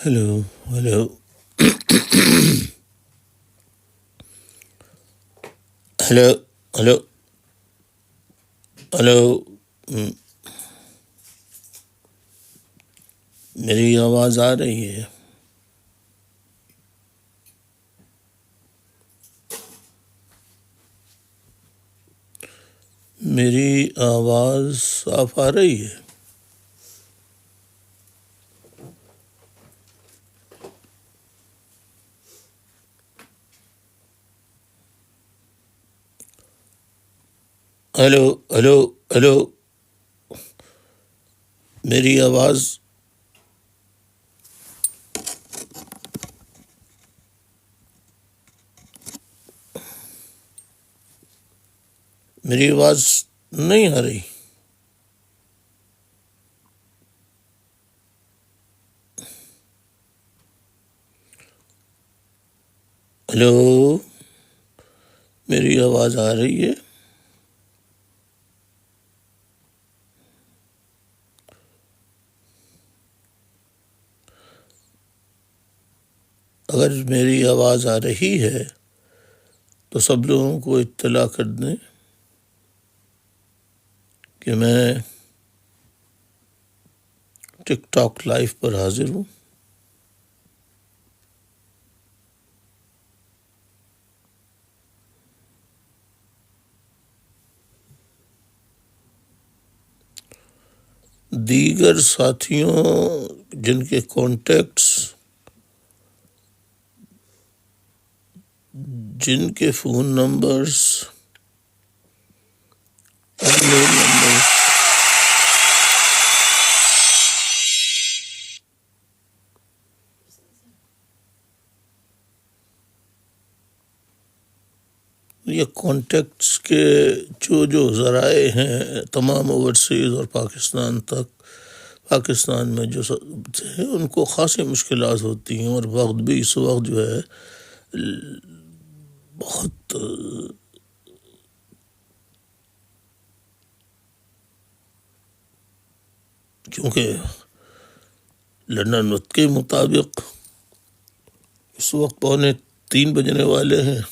Hello hello hello hello hello میری آواز آ رہی ہے؟ میری آواز صاف آ رہی ہے؟ ہلو ہلو ہلو میری آواز میری آواز نہیں آ رہی؟ ہلو میری آواز آ رہی ہے؟ اگر میری آواز آ رہی ہے تو سب لوگوں کو اطلاع کر دیں کہ میں ٹک ٹاک لائیو پر حاضر ہوں۔ دیگر ساتھیوں جن کے کانٹیکٹس، جن کے فون نمبرز یہ کانٹیکٹس کے جو ذرائع ہیں تمام اوورسیز اور پاکستان میں جو ہیں ان کو خاصی مشکلات ہوتی ہیں، اور وقت بھی اس وقت جو ہے بہت کیونکہ لندن وقت کے مطابق اس وقت 2:45 بجنے والے ہیں۔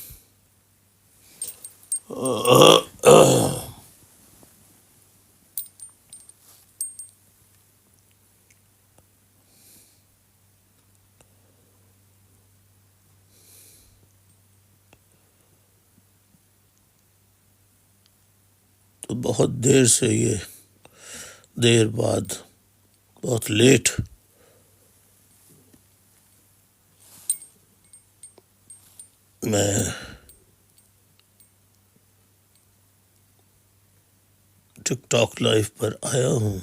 تو بہت دیر سے، یہ دیر بعد، بہت لیٹ میں ٹک ٹاک لائیو پر آیا ہوں۔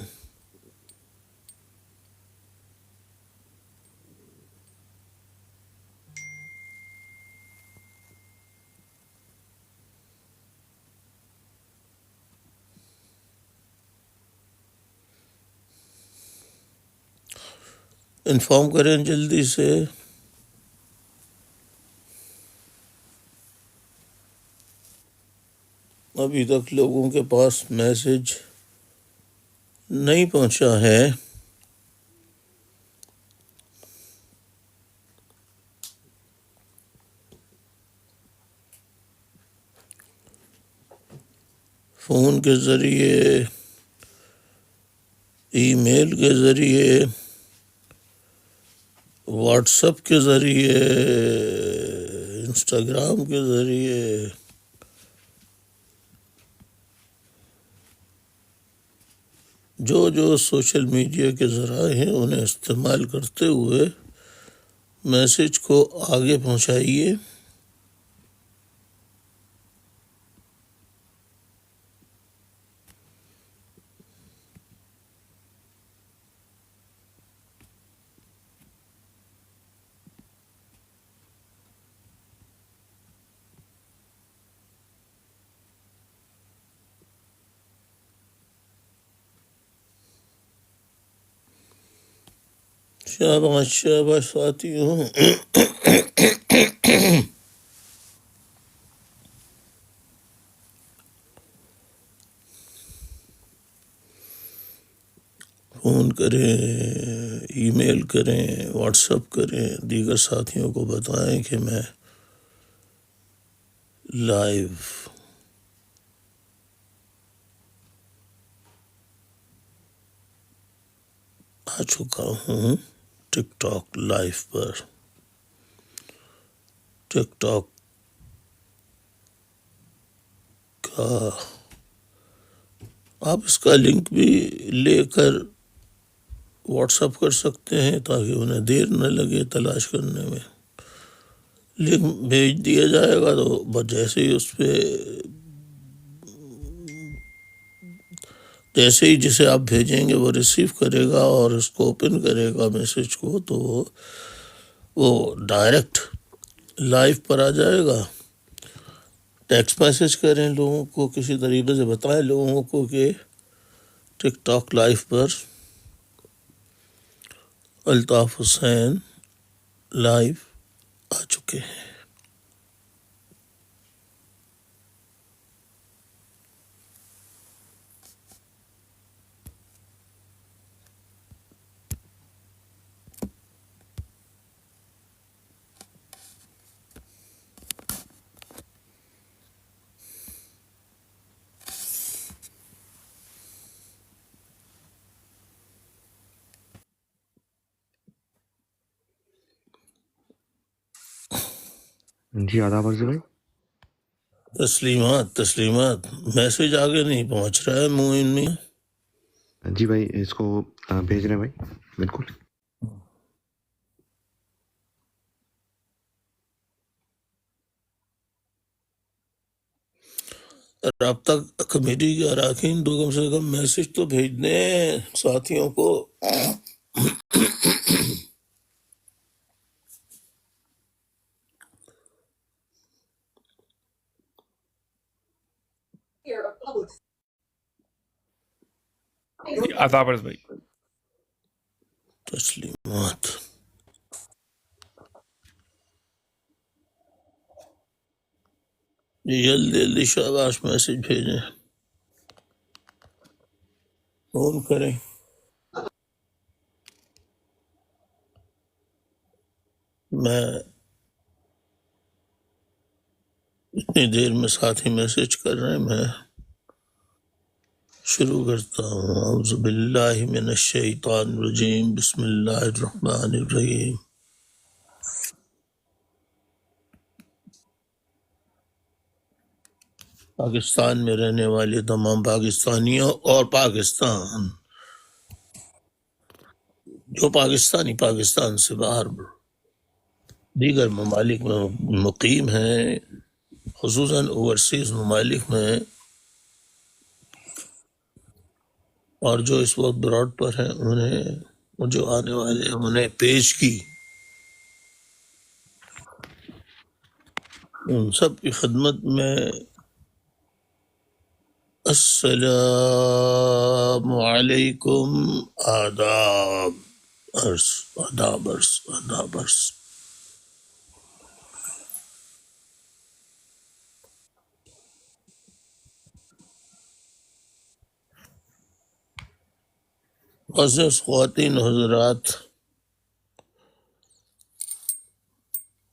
انفارم کریں جلدی سے۔ ابھی تک لوگوں کے پاس میسج نہیں پہنچا ہے۔ فون کے ذریعے، ای میل کے ذریعے، واٹس ایپ کے ذریعے، انسٹاگرام کے ذریعے، جو سوشل میڈیا کے ذرائع ہیں انہیں استعمال کرتے ہوئے میسج کو آگے پہنچائیے۔ شاباش شاباش ساتھیوں۔ فون کریں، ای میل کریں، واٹس اپ کریں، دیگر ساتھیوں کو بتائیں کہ میں لائیو آ چکا ہوں ٹک ٹاک لائیو پر. ٹک ٹاک کا آپ اس کا لنک بھی لے کر واٹس اپ کر سکتے ہیں تاکہ انہیں دیر نہ لگے تلاش کرنے میں. لنک بھیج دیا جائے گا تو بس جیسے ہی اس پہ جیسے ہی جسے آپ بھیجیں گے وہ ریسیو کرے گا اور اس کو اوپن کرے گا میسج کو، تو وہ ڈائریکٹ لائیو پر آ جائے گا. ٹیکسٹ میسج کریں لوگوں کو، کسی طریقے سے بتائیں لوگوں کو کہ ٹک ٹاک لائیو پر الطاف حسین لائیو آ چکے ہیں. جی آداب عرض بھائی. تسلیمات میسج آگے نہیں پہنچ رہا ہے موئن میں. جی بھائی اس کو بھیج رہے ہیں بھائی. بالکل. رابطہ کمیٹی کے اراکین تو کم سے کم میسج تو بھیج دیں ساتھیوں کو. آداب عرض بھائی. تسلیمات. جلدی جلدی شاباش میسج بھیجیں، فون کریں. میں اتنی دیر میں ساتھی میسج کر رہے ہیں، میں شروع کرتا ہوں. اعوذ باللہ من الشیطان الرجیم، بسم اللہ الرحمن الرحیم. پاکستان میں رہنے والے تمام پاکستانیوں اور پاکستان جو پاکستان سے باہر دیگر ممالک میں مقیم ہیں، خصوصاً اوورسیز ممالک میں، اور جو اس وقت براڈ پر ہیں انہیں، اور جو آنے والے ہیں انہیں پیش کی، ان سب کی خدمت میں السلام علیکم. آداب عرض. آداب عرض. آداب عرض. معزز خواتین و حضرات،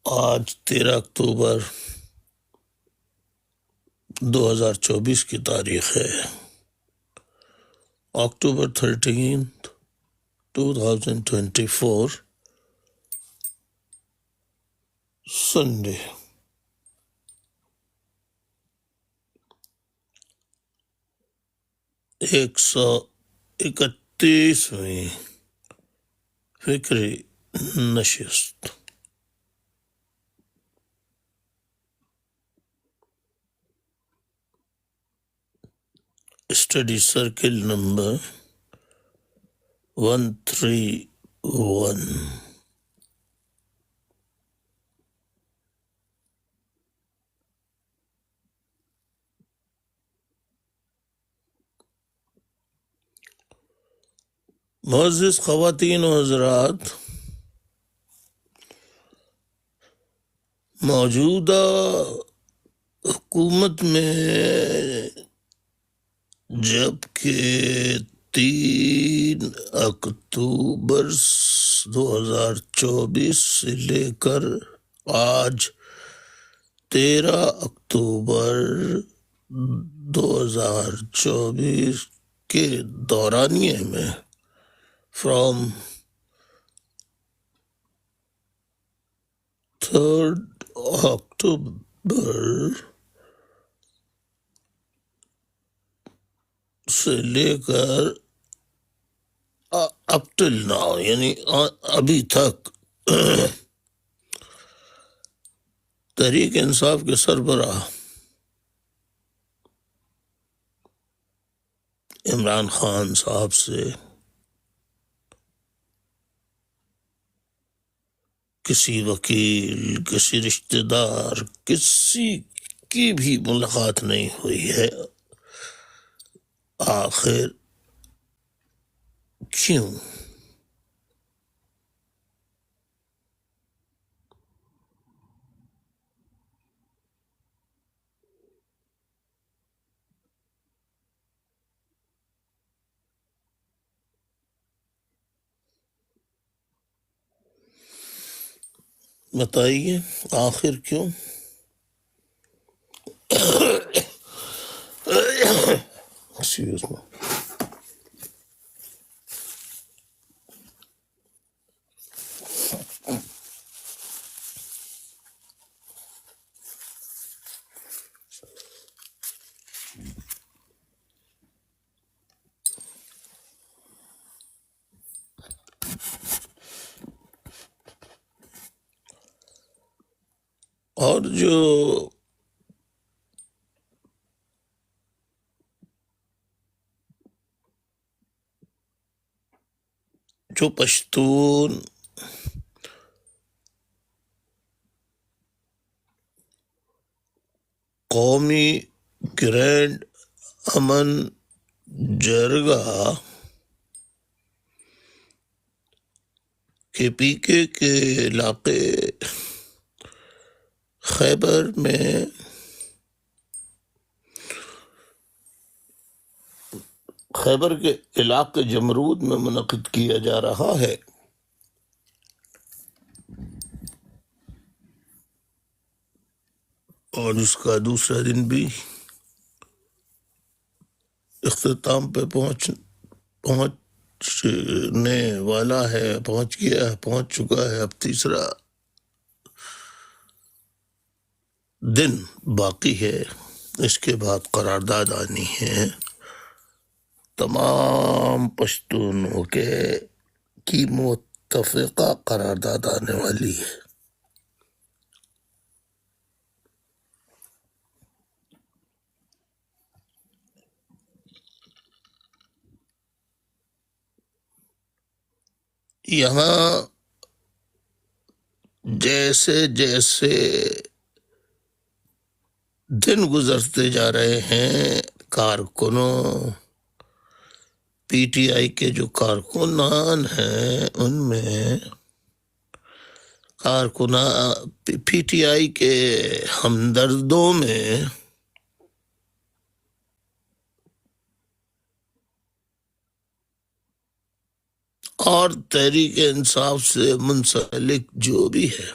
آج 13 اکتوبر 2024 کی تاریخ ہے. اکتوبر 13 2024 سنڈے. 131ویں فکری نشست. Study circle number 131. معزز خواتین و حضرات، موجودہ حکومت میں جب کہ 3 اکتوبر 2024 سے لے کر آج 13 اکتوبر 2024 کے دورانیے میں فرام 3 اکتوبر سے لے کر اپ ٹل ناؤ، یعنی ابھی تک تحریک انصاف کے سربراہ عمران خان صاحب سے کسی وکیل، کسی رشتہ دار، کسی کی بھی ملاقات نہیں ہوئی ہے۔ آخر کیوں؟ بتائیے آخر کیوں؟ Excuse me. اور جو پشتون قومی گرینڈ امن جرگہ کے پی کے علاقے خیبر میں خیبر کے علاقے جمرود میں منعقد کیا جا رہا ہے، اور اس کا دوسرا دن بھی اختتام پہ پہنچنے والا ہے، پہنچ چکا ہے۔ اب تیسرا دن باقی ہے، اس کے بعد قرارداد آنی ہے۔ تمام پشتونوں کی متفقہ قرارداد آنے والی ہے۔ یہاں جیسے جیسے دن گزرتے جا رہے ہیں، کارکنوں، پی ٹی آئی کے جو کارکنان ہیں، ان میں پی ٹی آئی کے ہمدردوں میں اور تحریک انصاف سے منسلک جو بھی ہے،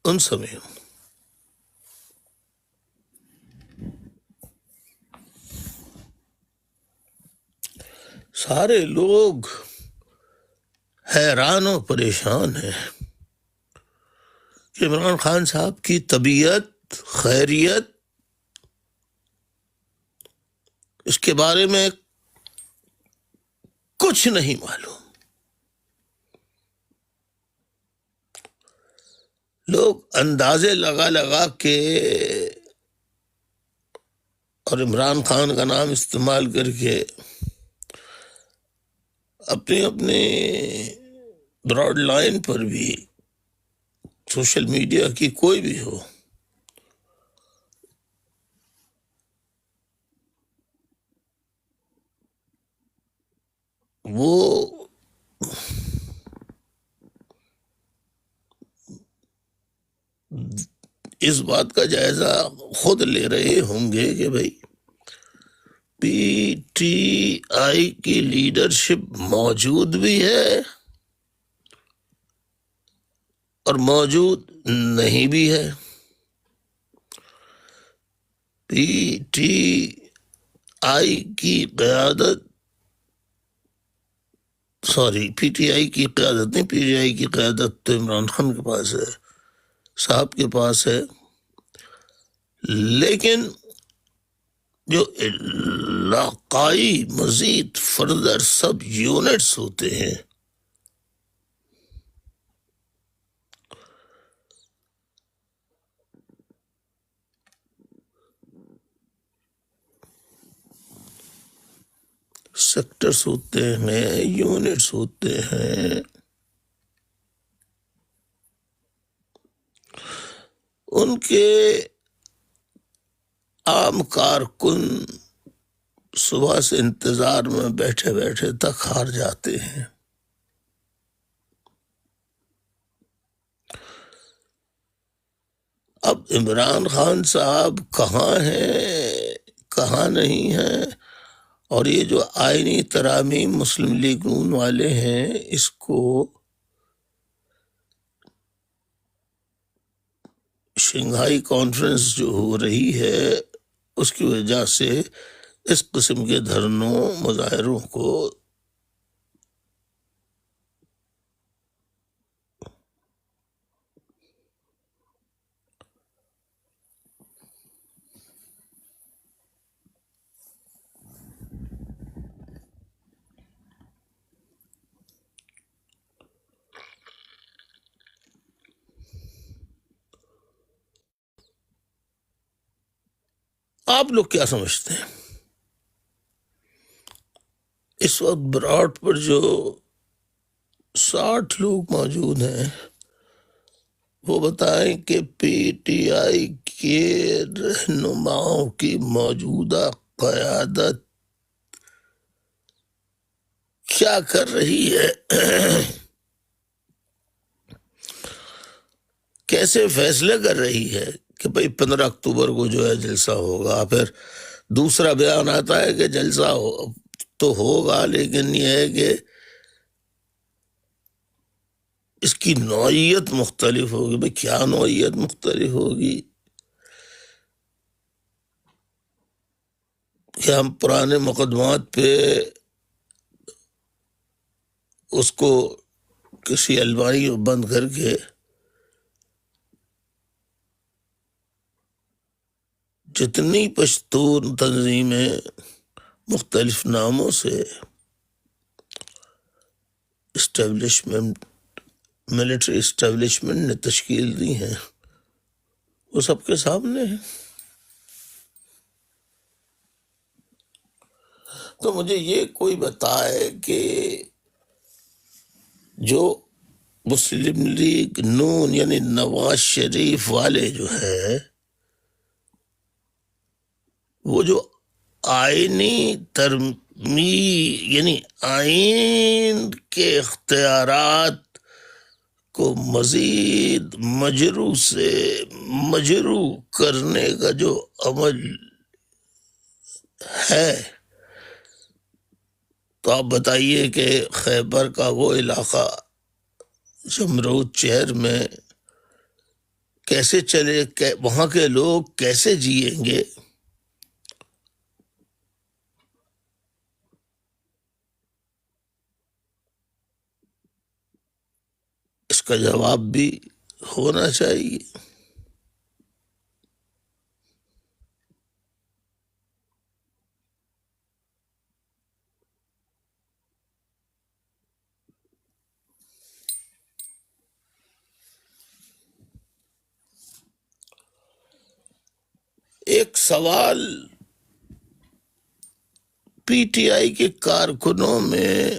ان سمیں سارے لوگ حیران و پریشان ہیں کہ عمران خان صاحب کی طبیعت، خیریت، اس کے بارے میں کچھ نہیں معلوم۔ لوگ اندازے لگا کے اور عمران خان کا نام استعمال کر کے اپنی براڈ لائن پر بھی، سوشل میڈیا کی کوئی بھی ہو، وہ اس بات کا جائزہ خود لے رہے ہوں گے کہ بھائی پی ٹی آئی کی لیڈرشپ موجود بھی ہے اور موجود نہیں بھی ہے. پی ٹی آئی کی قیادت پی ٹی آئی کی قیادت نہیں، پی ٹی آئی کی قیادت تو عمران خان کے پاس ہے، صاحب کے پاس ہے، لیکن جو علاقائی مزید فردر سب یونٹس ہوتے ہیں سیکٹرز ہوتے ہیں، یونٹس ہوتے ہیں، ان کے عام کارکن صبح سے انتظار میں بیٹھے بیٹھے تک ہار جاتے ہیں. اب عمران خان صاحب کہاں ہیں کہاں نہیں ہیں، اور یہ جو آئینی ترامیم مسلم لیگ نون والے ہیں، اس کو شنگھائی کانفرنس جو ہو رہی ہے اس کی وجہ سے اس قسم کے دھرنوں مظاہروں کو آپ لوگ کیا سمجھتے ہیں؟ اس وقت براٹ پر جو 60 لوگ موجود ہیں، وہ بتائیں کہ پی ٹی آئی کے رہنماؤں کی موجودہ قیادت کیا کر رہی ہے، کیسے فیصلے کر رہی ہے کہ بھئی 15 اکتوبر کو جو ہے جلسہ ہوگا. پھر دوسرا بیان آتا ہے کہ جلسہ تو ہوگا، لیکن یہ ہے کہ اس کی نوعیت مختلف ہوگی. بھئی کیا نوعیت مختلف ہوگی کہ ہم پرانے مقدمات پہ اس کو کسی الماری میں بند کر کے جتنی پشتون تنظیمیں مختلف ناموں سے اسٹیبلشمنٹ ملٹری اسٹیبلشمنٹ نے تشکیل دی ہیں، وہ سب کے سامنے ہے. تو مجھے یہ کوئی بتائے کہ جو مسلم لیگ نون یعنی نواز شریف والے جو ہے، وہ جو آئینی یعنی آئین کے اختیارات کو مزید مجروح کرنے کا جو عمل ہے، تو آپ بتائیے کہ خیبر کا وہ علاقہ جمرود شہر میں کیسے چلے، وہاں کے لوگ کیسے جئیں گے؟ اس کا جواب بھی ہونا چاہیے. ایک سوال پی ٹی آئی کے کارکنوں میں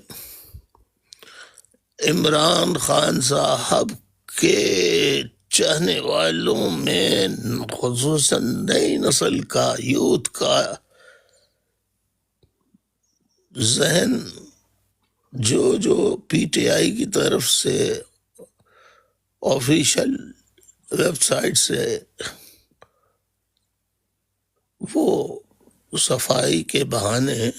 عمران خان صاحب کے چاہنے والوں میں، خصوصاً نئی نسل کا یوتھ کا ذہن جو پی ٹی آئی کی طرف سے آفیشل ویب سائٹ سے وہ صفائی کے بہانے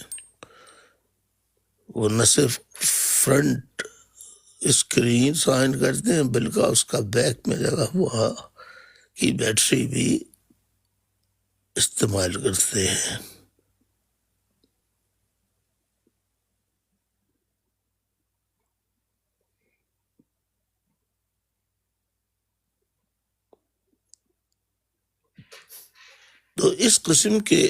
وہ نہ صرف فرنٹ اسکرین سائن کرتے ہیں بلکہ اس کا بیک میں لگا ہوا کی بیٹری بھی استعمال کرتے ہیں. تو اس قسم کے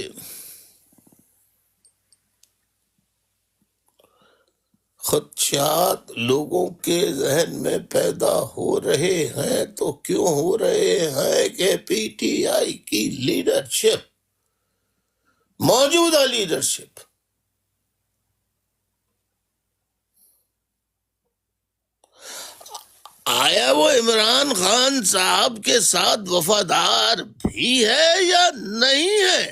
خدشات لوگوں کے ذہن میں پیدا ہو رہے ہیں. تو کیوں ہو رہے ہیں کہ پی ٹی آئی کی لیڈرشپ، موجودہ لیڈرشپ، آیا وہ عمران خان صاحب کے ساتھ وفادار بھی ہے یا نہیں ہے؟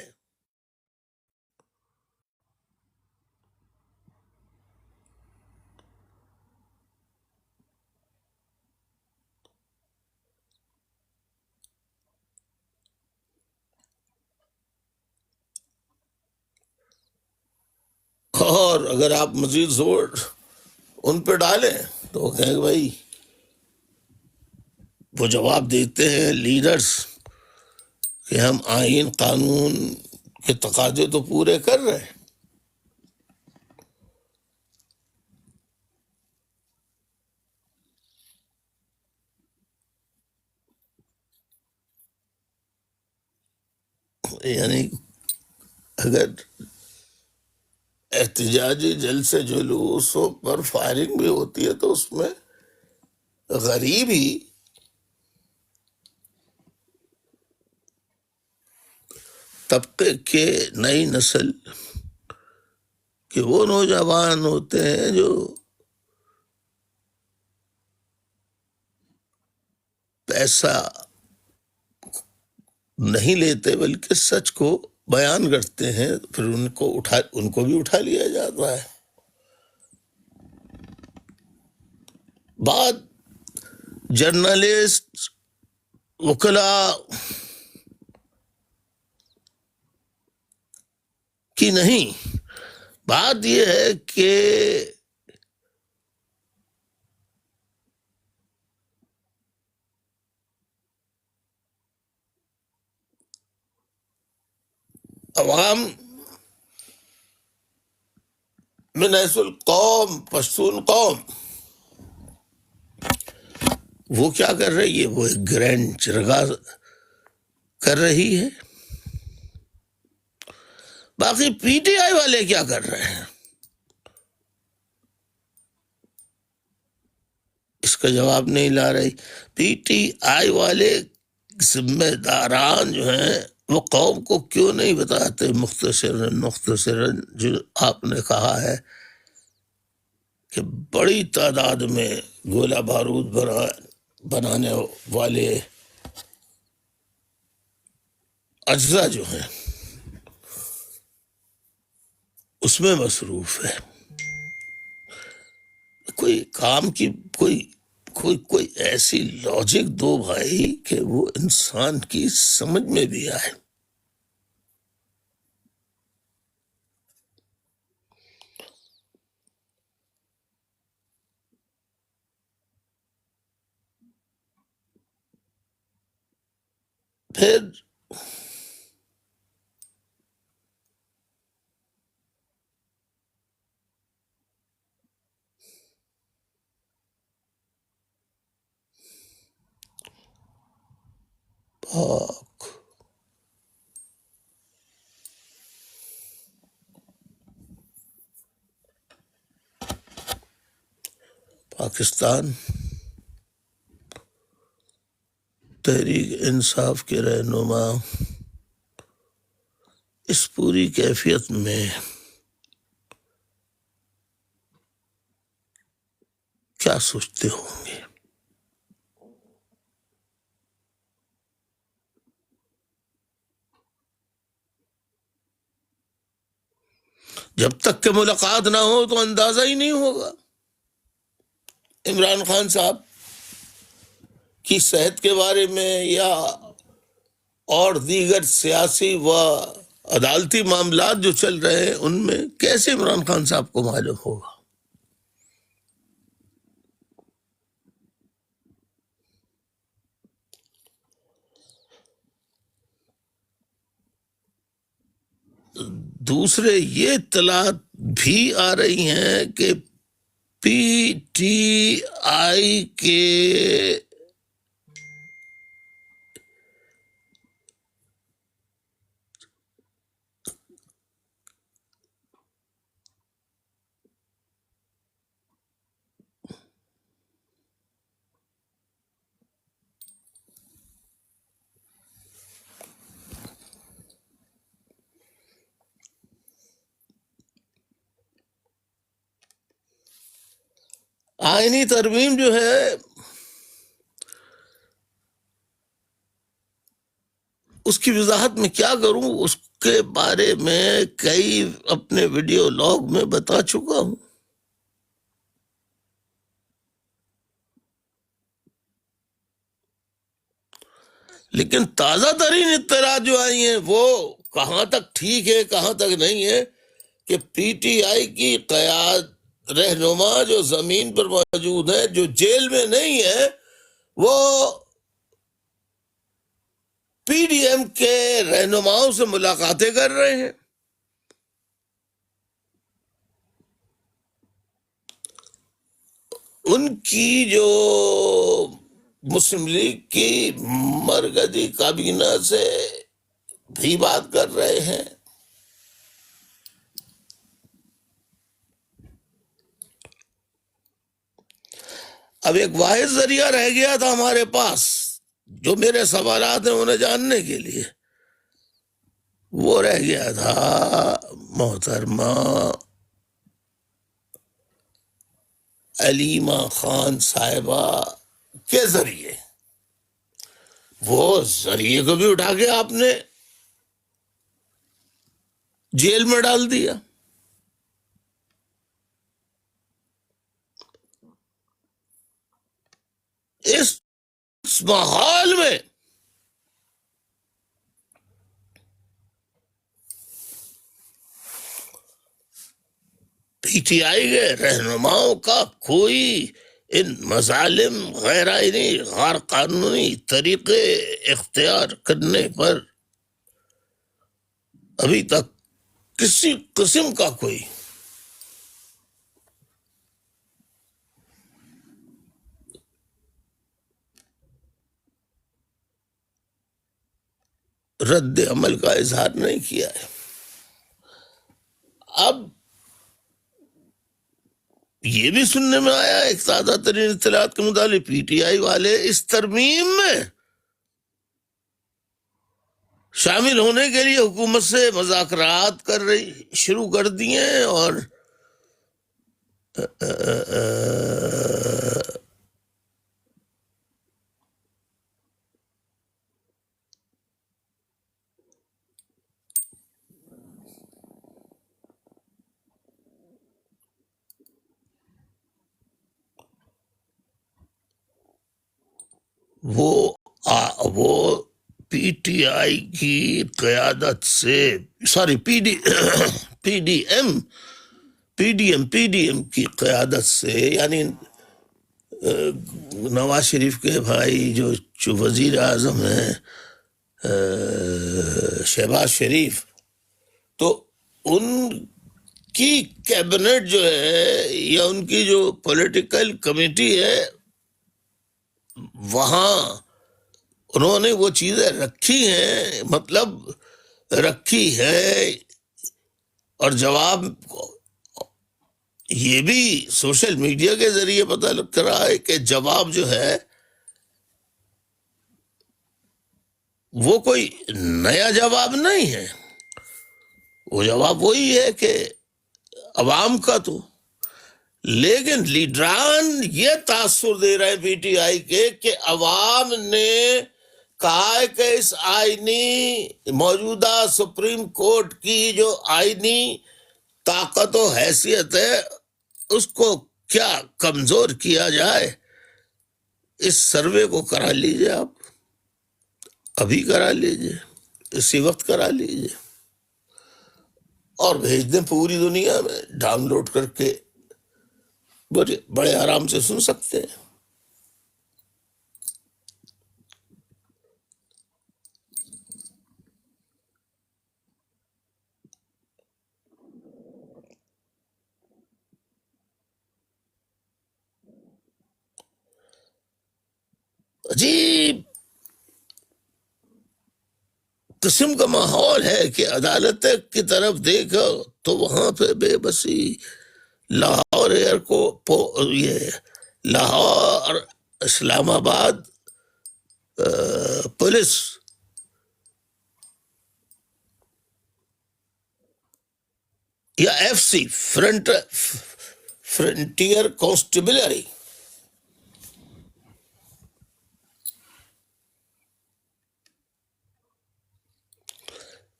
اور اگر آپ مزید زور ان پہ ڈالیں تو وہ کہیں گے بھائی وہ جواب دیتے ہیں لیڈرز کہ ہم آئین قانون کے تقاضے تو پورے کر رہے ہیں. یعنی اگر احتجاجی جلسے جلوسوں پر فائرنگ بھی ہوتی ہے تو اس میں غریب ہی طبقے کے نئی نسل کہ وہ نوجوان ہوتے ہیں جو پیسہ نہیں لیتے بلکہ سچ کو بیان کرتے ہیں، پھر ان کو بھی اٹھا لیا جاتا ہے. بات جرنلسٹ، وکلاء کی نہیں، بات یہ ہے کہ عوام من حیث القوم، پشتون قوم، وہ کیا کر رہی ہے؟ وہ ایک گرینڈ چرگا کر رہی ہے. باقی پی ٹی آئی والے کیا کر رہے ہیں اس کا جواب نہیں لا رہی. پی ٹی آئی والے ذمہ داران جو ہیں وہ قوم کو کیوں نہیں بتاتے مختصراً جو آپ نے کہا ہے کہ بڑی تعداد میں گولہ بارود بنانے والے اجزاء جو ہیں اس میں مصروف ہے. کوئی کام کی کوئی ایسی لاجک دو بھائی کہ وہ انسان کی سمجھ میں بھی آئے. پھر پاکستان تحریک انصاف کے رہنما اس پوری کیفیت میں کیا سوچتے ہوں گے؟ جب تک کہ ملاقات نہ ہو تو اندازہ ہی نہیں ہوگا عمران خان صاحب کی صحت کے بارے میں یا اور دیگر سیاسی و عدالتی معاملات جو چل رہے ہیں ان میں کیسے عمران خان صاحب کو معلوم ہوگا؟ دوسرے یہ اطلاعات بھی آ رہی ہیں کہ پی ٹی آئی کے آئینی ترمیم جو ہے اس کی وضاحت میں کیا کروں، اس کے بارے میں کئی اپنے ویڈیو لاگ میں بتا چکا ہوں. لیکن تازہ ترین اطلاعات جو آئی ہیں وہ کہاں تک ٹھیک ہے کہاں تک نہیں ہے کہ پی ٹی آئی کی رہنما جو زمین پر موجود ہے، جو جیل میں نہیں ہے، وہ پی ڈی ایم کے رہنماؤں سے ملاقاتیں کر رہے ہیں. ان کی جو مسلم لیگ کی مرکزی کابینہ سے بھی بات کر رہے ہیں. اب ایک واحد ذریعہ رہ گیا تھا ہمارے پاس جو میرے سوالات ہیں انہیں جاننے کے لیے، وہ رہ گیا تھا محترمہ علیمہ خان صاحبہ کے ذریعے. وہ ذریعے کو بھی اٹھا کے آپ نے جیل میں ڈال دیا. اس ماحول میں پی ٹی آئی کے رہنماؤں کا کوئی ان مظالم غیر آئینی غیر قانونی طریقے اختیار کرنے پر ابھی تک کسی قسم کا کوئی رد عمل کا اظہار نہیں کیا ہے. اب یہ بھی سننے میں آیا ایک تازہ ترین اطلاعات کے مطابق پی ٹی آئی والے اس ترمیم میں شامل ہونے کے لیے حکومت سے مذاکرات شروع کر دیے ہیں. اور وہ پی ٹی آئی کی قیادت سے پی ڈی ایم کی قیادت سے، یعنی نواز شریف کے بھائی جو وزیر اعظم ہیں شہباز شریف، تو ان کی کیبنٹ جو ہے یا ان کی جو پولیٹیکل کمیٹی ہے، وہاں انہوں نے وہ چیزیں رکھی ہیں، مطلب رکھی ہے. اور جواب یہ بھی سوشل میڈیا کے ذریعے پتہ لگ رہا ہے کہ جواب جو ہے وہ کوئی نیا جواب نہیں ہے. وہ جواب وہی ہے کہ عوام کا تو، لیکن لیڈران یہ تاثر دے رہے ہیں پی ٹی آئی کے کہ عوام نے کہا ہے کہ اس آئینی موجودہ سپریم کورٹ کی جو آئینی طاقت و حیثیت ہے اس کو کیا کمزور کیا جائے. اس سروے کو کرا لیجئے، آپ ابھی کرا لیجئے، اسی وقت کرا لیجئے. اور بھیج دیں پوری دنیا میں، ڈاؤن لوڈ کر کے بڑے آرام سے سن سکتے ہیں۔ عجیب قسم کا ماحول ہے کہ عدالت کی طرف دیکھو تو وہاں پہ بے بسی۔ لاہور یہ لاہور اسلام آباد پولیس یا ایف سی فرنٹیئر کانسٹیبلری،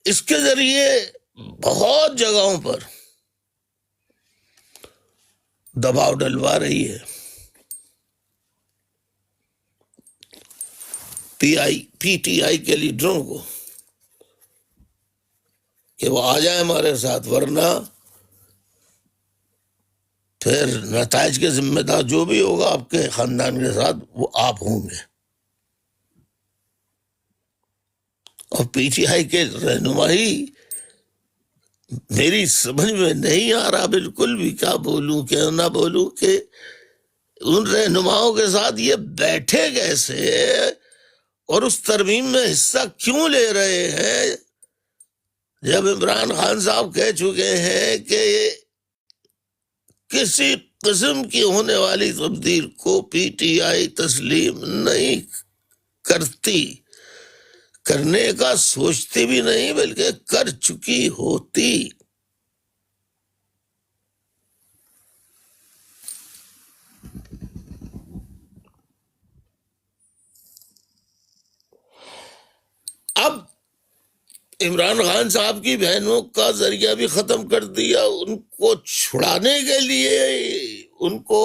اس کے ذریعے بہت جگہوں پر دباؤ ڈلوا رہی ہے۔ پی ٹی آئی کے لیڈروں کو کہ وہ آ جائیں ہمارے ساتھ، ورنہ پھر نتائج کے ذمہ دار جو بھی ہوگا آپ کے خاندان کے ساتھ وہ آپ ہوں گے۔ اور پی ٹی آئی کے رہنمائی میری سمجھ میں نہیں آ رہا بالکل بھی، کیا بولوں کیا نہ بولوں، کہ ان رہنماؤں کے ساتھ یہ بیٹھے کیسے اور اس ترمیم میں حصہ کیوں لے رہے ہیں، جب عمران خان صاحب کہہ چکے ہیں کہ کسی قسم کی ہونے والی تبدیل کو پی ٹی آئی تسلیم نہیں کرتی، کرنے کا سوچتی بھی نہیں بلکہ کر چکی ہوتی۔ اب عمران خان صاحب کی بہنوں کا ذریعہ بھی ختم کر دیا، ان کو چھڑانے کے لیے، ان کو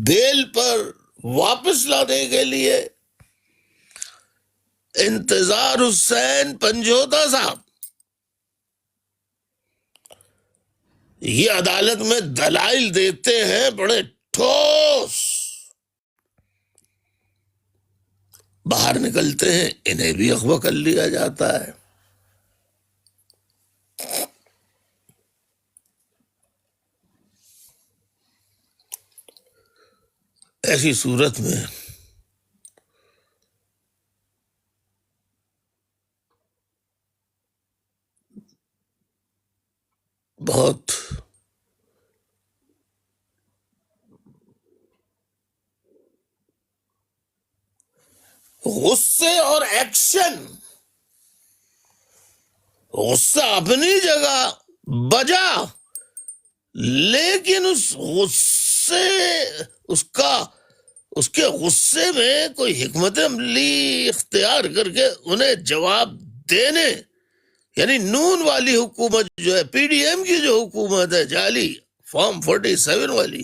بیل پر واپس لانے کے لیے انتظار حسین پنجوتا صاحب یہ عدالت میں دلائل دیتے ہیں بڑے ٹھوس، باہر نکلتے ہیں انہیں بھی اغوا کر لیا جاتا ہے۔ ایسی صورت میں بہت غصے اور ایکشن، غصہ اپنی جگہ بجا، لیکن اس کے غصے میں کوئی حکمت عملی اختیار کر کے انہیں جواب دینے، یعنی نون والی حکومت جو ہے، پی ڈی ایم کی جو حکومت ہے جعلی فارم 47 والی،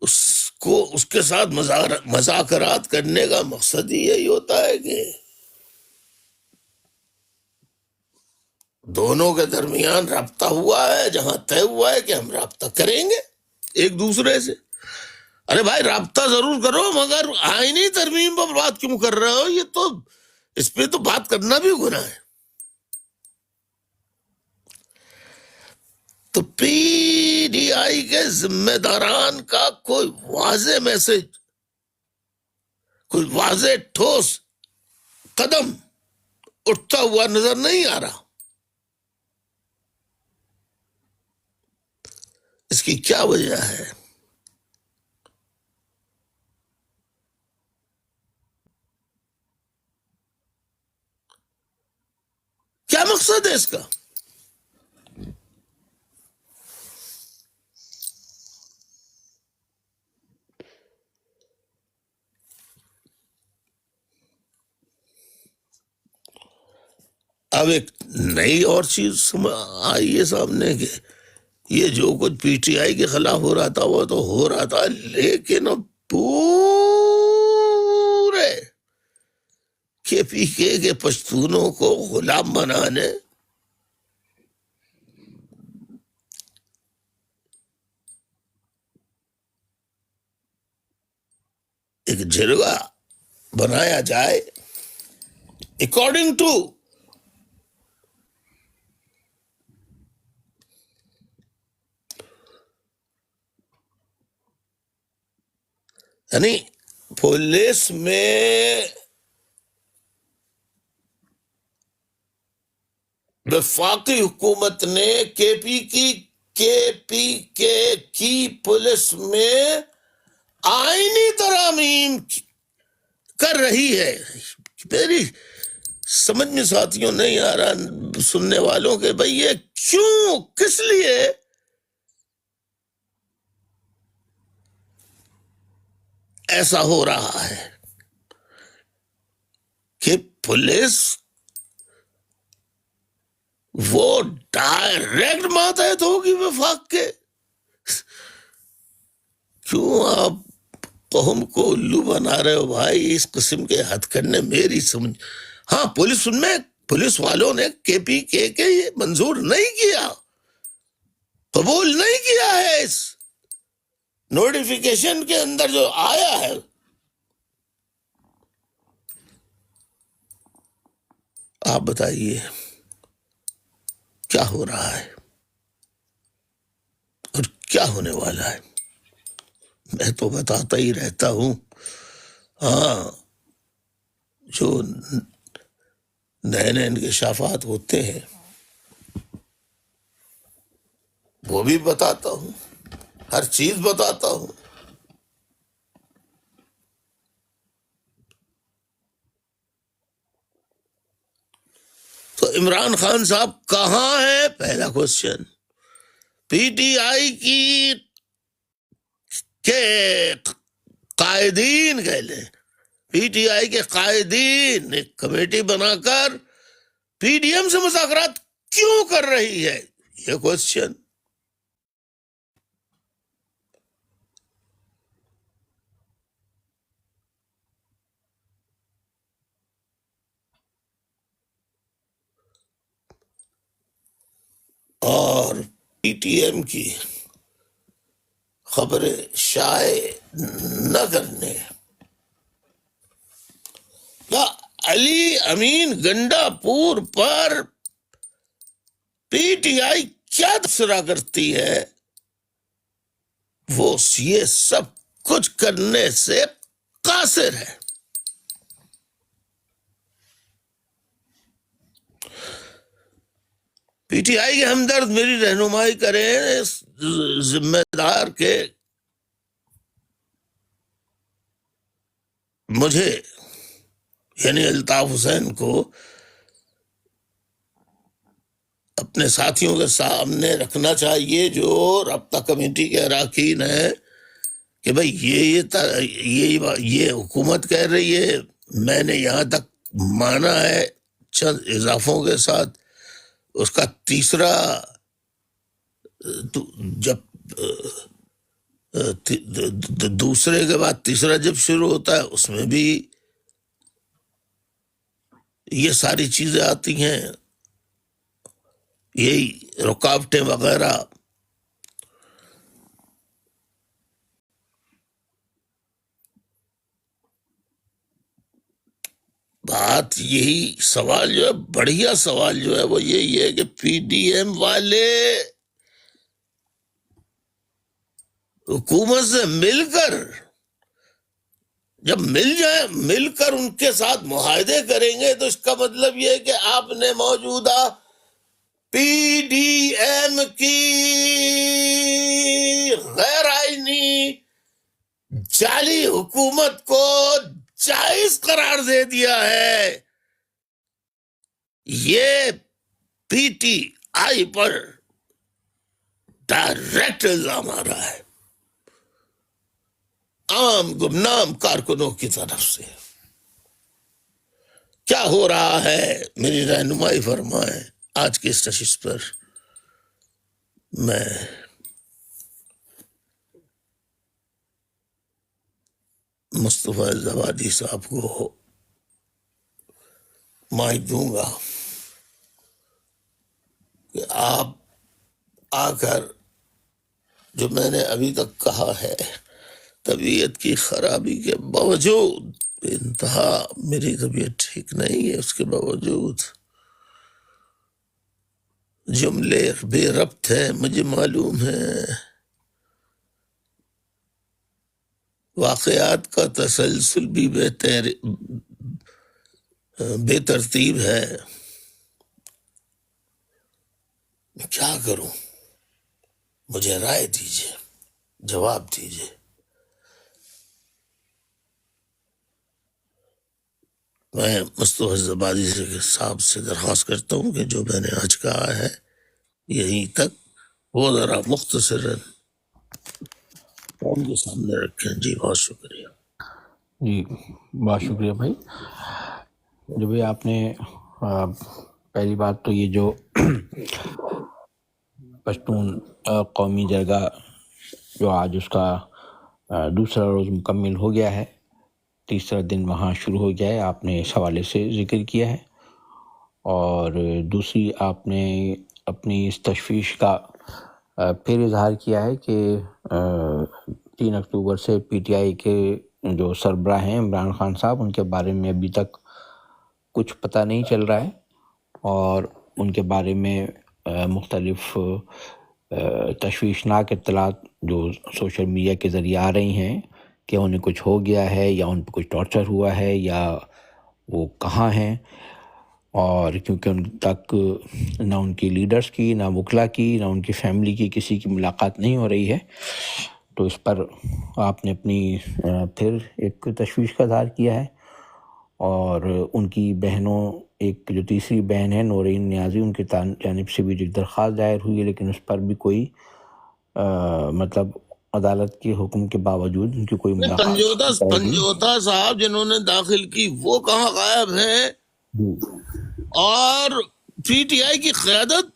اس کے ساتھ مذاکرات کرنے کا مقصد ہی یہی ہوتا ہے کہ دونوں کے درمیان رابطہ ہوا ہے، جہاں طے ہوا ہے کہ ہم رابطہ کریں گے ایک دوسرے سے۔ ارے بھائی رابطہ ضرور کرو، مگر آئینی ترمیم پر بات کیوں کر رہے ہو؟ یہ تو اس پہ تو بات کرنا بھی گناہ ہے۔ تو پی ڈی آئی کے ذمہ داران کا کوئی واضح میسج، کوئی واضح ٹھوس قدم اٹھتا ہوا نظر نہیں آ رہا۔ اس کی کیا وجہ ہے؟ کیا مقصد ہے اس کا؟ اب ایک نئی اور چیز آئی ہے سامنے کہ یہ جو کچھ پی ٹی آئی کے خلاف ہو رہا تھا وہ تو ہو رہا تھا، لیکن اب پورے KPK کے پشتونوں کو غلام بنانے، ایک جرگہ بنایا جائے اکارڈنگ ٹو یعنی پولیس میں وفاقی حکومت نے کے پی کے کی پولیس میں آئینی ترامیم کر رہی ہے. میری سمجھ میں ساتھیوں نہیں آ رہا سننے والوں کے بھئی یہ کیوں، کس لیے ایسا ہو رہا ہے کہ پولیس وہ ڈائریکٹ ماتحت ہوگی وفاق کے. کیوں آپ قوم کو الو بنا رہے ہو بھائی؟ اس قسم کے حد کرنے میری سمجھ. ہاں پولیس ان میں پولیس والوں نے KPK کے یہ منظور نہیں کیا، قبول نہیں کیا ہے. اس نوٹیفیکیشن کے اندر جو آیا ہے آپ بتائیے کیا ہو رہا ہے اور کیا ہونے والا ہے. میں تو بتاتا ہی رہتا ہوں. ہاں جو نئے نئے انکشافات ہوتے ہیں وہ بھی بتاتا ہوں، ہر چیز بتاتا ہوں. تو عمران خان صاحب کہاں ہیں؟ پہلا کوشچن. PTI کی کے قائدین کہہ لیں، PTI کے قائدین ایک کمیٹی بنا کر PDM سے مذاکرات کیوں کر رہی ہے؟ یہ کوشچن. اور PTM کی خبریں شائع نہ کرنے یا علی امین گنڈا پور پر PTI کیا تبصرہ کرتی ہے، وہ یہ سب کچھ کرنے سے قاصر ہے. PTI کے ہمدرد میری رہنمائی کریں اس ذمہ دار کے مجھے یعنی الطاف حسین کو اپنے ساتھیوں کے سامنے رکھنا چاہیے جو رابطہ کمیٹی کے اراکین ہیں کہ بھئی یہ حکومت کہہ رہی ہے، میں نے یہاں تک مانا ہے چند اضافوں کے ساتھ. اس کا تیسرا جب دوسرے کے بعد تیسرا جب شروع ہوتا ہے اس میں بھی یہ ساری چیزیں آتی ہیں، یہی رکاوٹیں وغیرہ. بات یہی سوال جو ہے، بڑھیا سوال جو ہے وہ یہی ہے کہ PDM والے حکومت سے مل کر جب مل کر ان کے ساتھ معاہدے کریں گے تو اس کا مطلب یہ ہے کہ آپ نے موجودہ PDM کی غیر آئینی جعلی حکومت کو جائز قرار دے دیا ہے. یہ PTI پر ڈائریکٹ الزام آ رہا ہے عام گمنام کارکنوں کی طرف سے. کیا ہو رہا ہے میری رہنمائی فرمائیں. آج کی اس نشست پر میں مصطفیٰ زوادی صاحب کو مائک دوں گا کہ آپ آ کر جو میں نے ابھی تک کہا ہے، طبیعت کی خرابی کے باوجود، انتہا میری طبیعت ٹھیک نہیں ہے، اس کے باوجود جملے بے ربط ہیں، مجھے معلوم ہے، واقعات کا تسلسل بھی بے ترتیب ہے، کیا کروں؟ مجھے رائے دیجیے، جواب دیجیے۔ میں مستوحز زبادی سے صاحب سے درخواست کرتا ہوں کہ جو میں نے آج کہا ہے یہیں تک وہ ذرا مختصراً قوم کے سامنے رکھیں۔ جی بہت شکریہ۔ جی بہت شکریہ بھائی۔ جو بھی آپ نے پہلی بات تو یہ جو پشتون قومی جرگہ جو آج اس کا دوسرا روز مکمل ہو گیا ہے، تیسرا دن وہاں شروع ہو گیا ہے، آپ نے اس حوالے سے ذکر کیا ہے، اور دوسری آپ نے اپنی اس تشویش کا پھر اظہار کیا ہے کہ 3 اکتوبر سے پی ٹی آئی کے جو سربراہ ہیں عمران خان صاحب، ان کے بارے میں ابھی تک کچھ پتہ نہیں چل رہا ہے، اور ان کے بارے میں مختلف تشویشناک اطلاعات جو سوشل میڈیا کے ذریعے آ رہی ہیں کہ انہیں کچھ ہو گیا ہے یا ان پہ کچھ ٹارچر ہوا ہے یا وہ کہاں ہیں، اور کیونکہ ان تک نہ ان کی لیڈرز کی، نہ وکلا کی، نہ ان کی فیملی کی کسی کی ملاقات نہیں ہو رہی ہے، تو اس پر آپ نے اپنی پھر ایک تشویش کا اظہار کیا ہے، اور ان کی بہنوں، ایک جو تیسری بہن ہے نورین نیازی، ان کی جانب سے بھی ایک درخواست دائر ہوئی ہے، لیکن اس پر بھی کوئی مطلب عدالت کے حکم کے باوجود ان کی کوئی ملاقات پنجوتا صاحب جنہوں نے داخل کی وہ کہاں غائب ہیں؟ اور پی ٹی آئی کی قیادت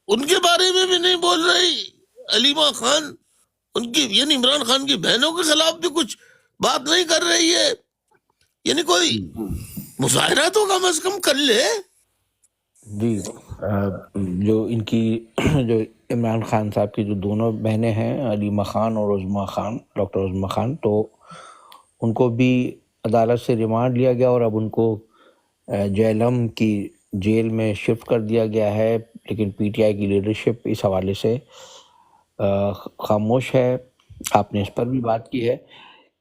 ان کے بارے میں بھی نہیں بول رہی، علیمہ خان ان کی یعنی عمران خان کی بہنوں کے خلاف بھی کچھ بات نہیں کر رہی ہے، یعنی کوئی مظاہرہ تو کم از کم کر لے۔ جی جو ان کی جو عمران خان صاحب کی جو دونوں بہنیں ہیں، علیمہ خان اور عظمیٰ خان، ڈاکٹر عظمیٰ خان، تو ان کو بھی عدالت سے ریمانڈ لیا گیا اور اب ان کو جہلم کی جیل میں شفٹ کر دیا گیا ہے، لیکن پی ٹی آئی کی لیڈرشپ اس حوالے سے خاموش ہے۔ آپ نے اس پر بھی بات کی ہے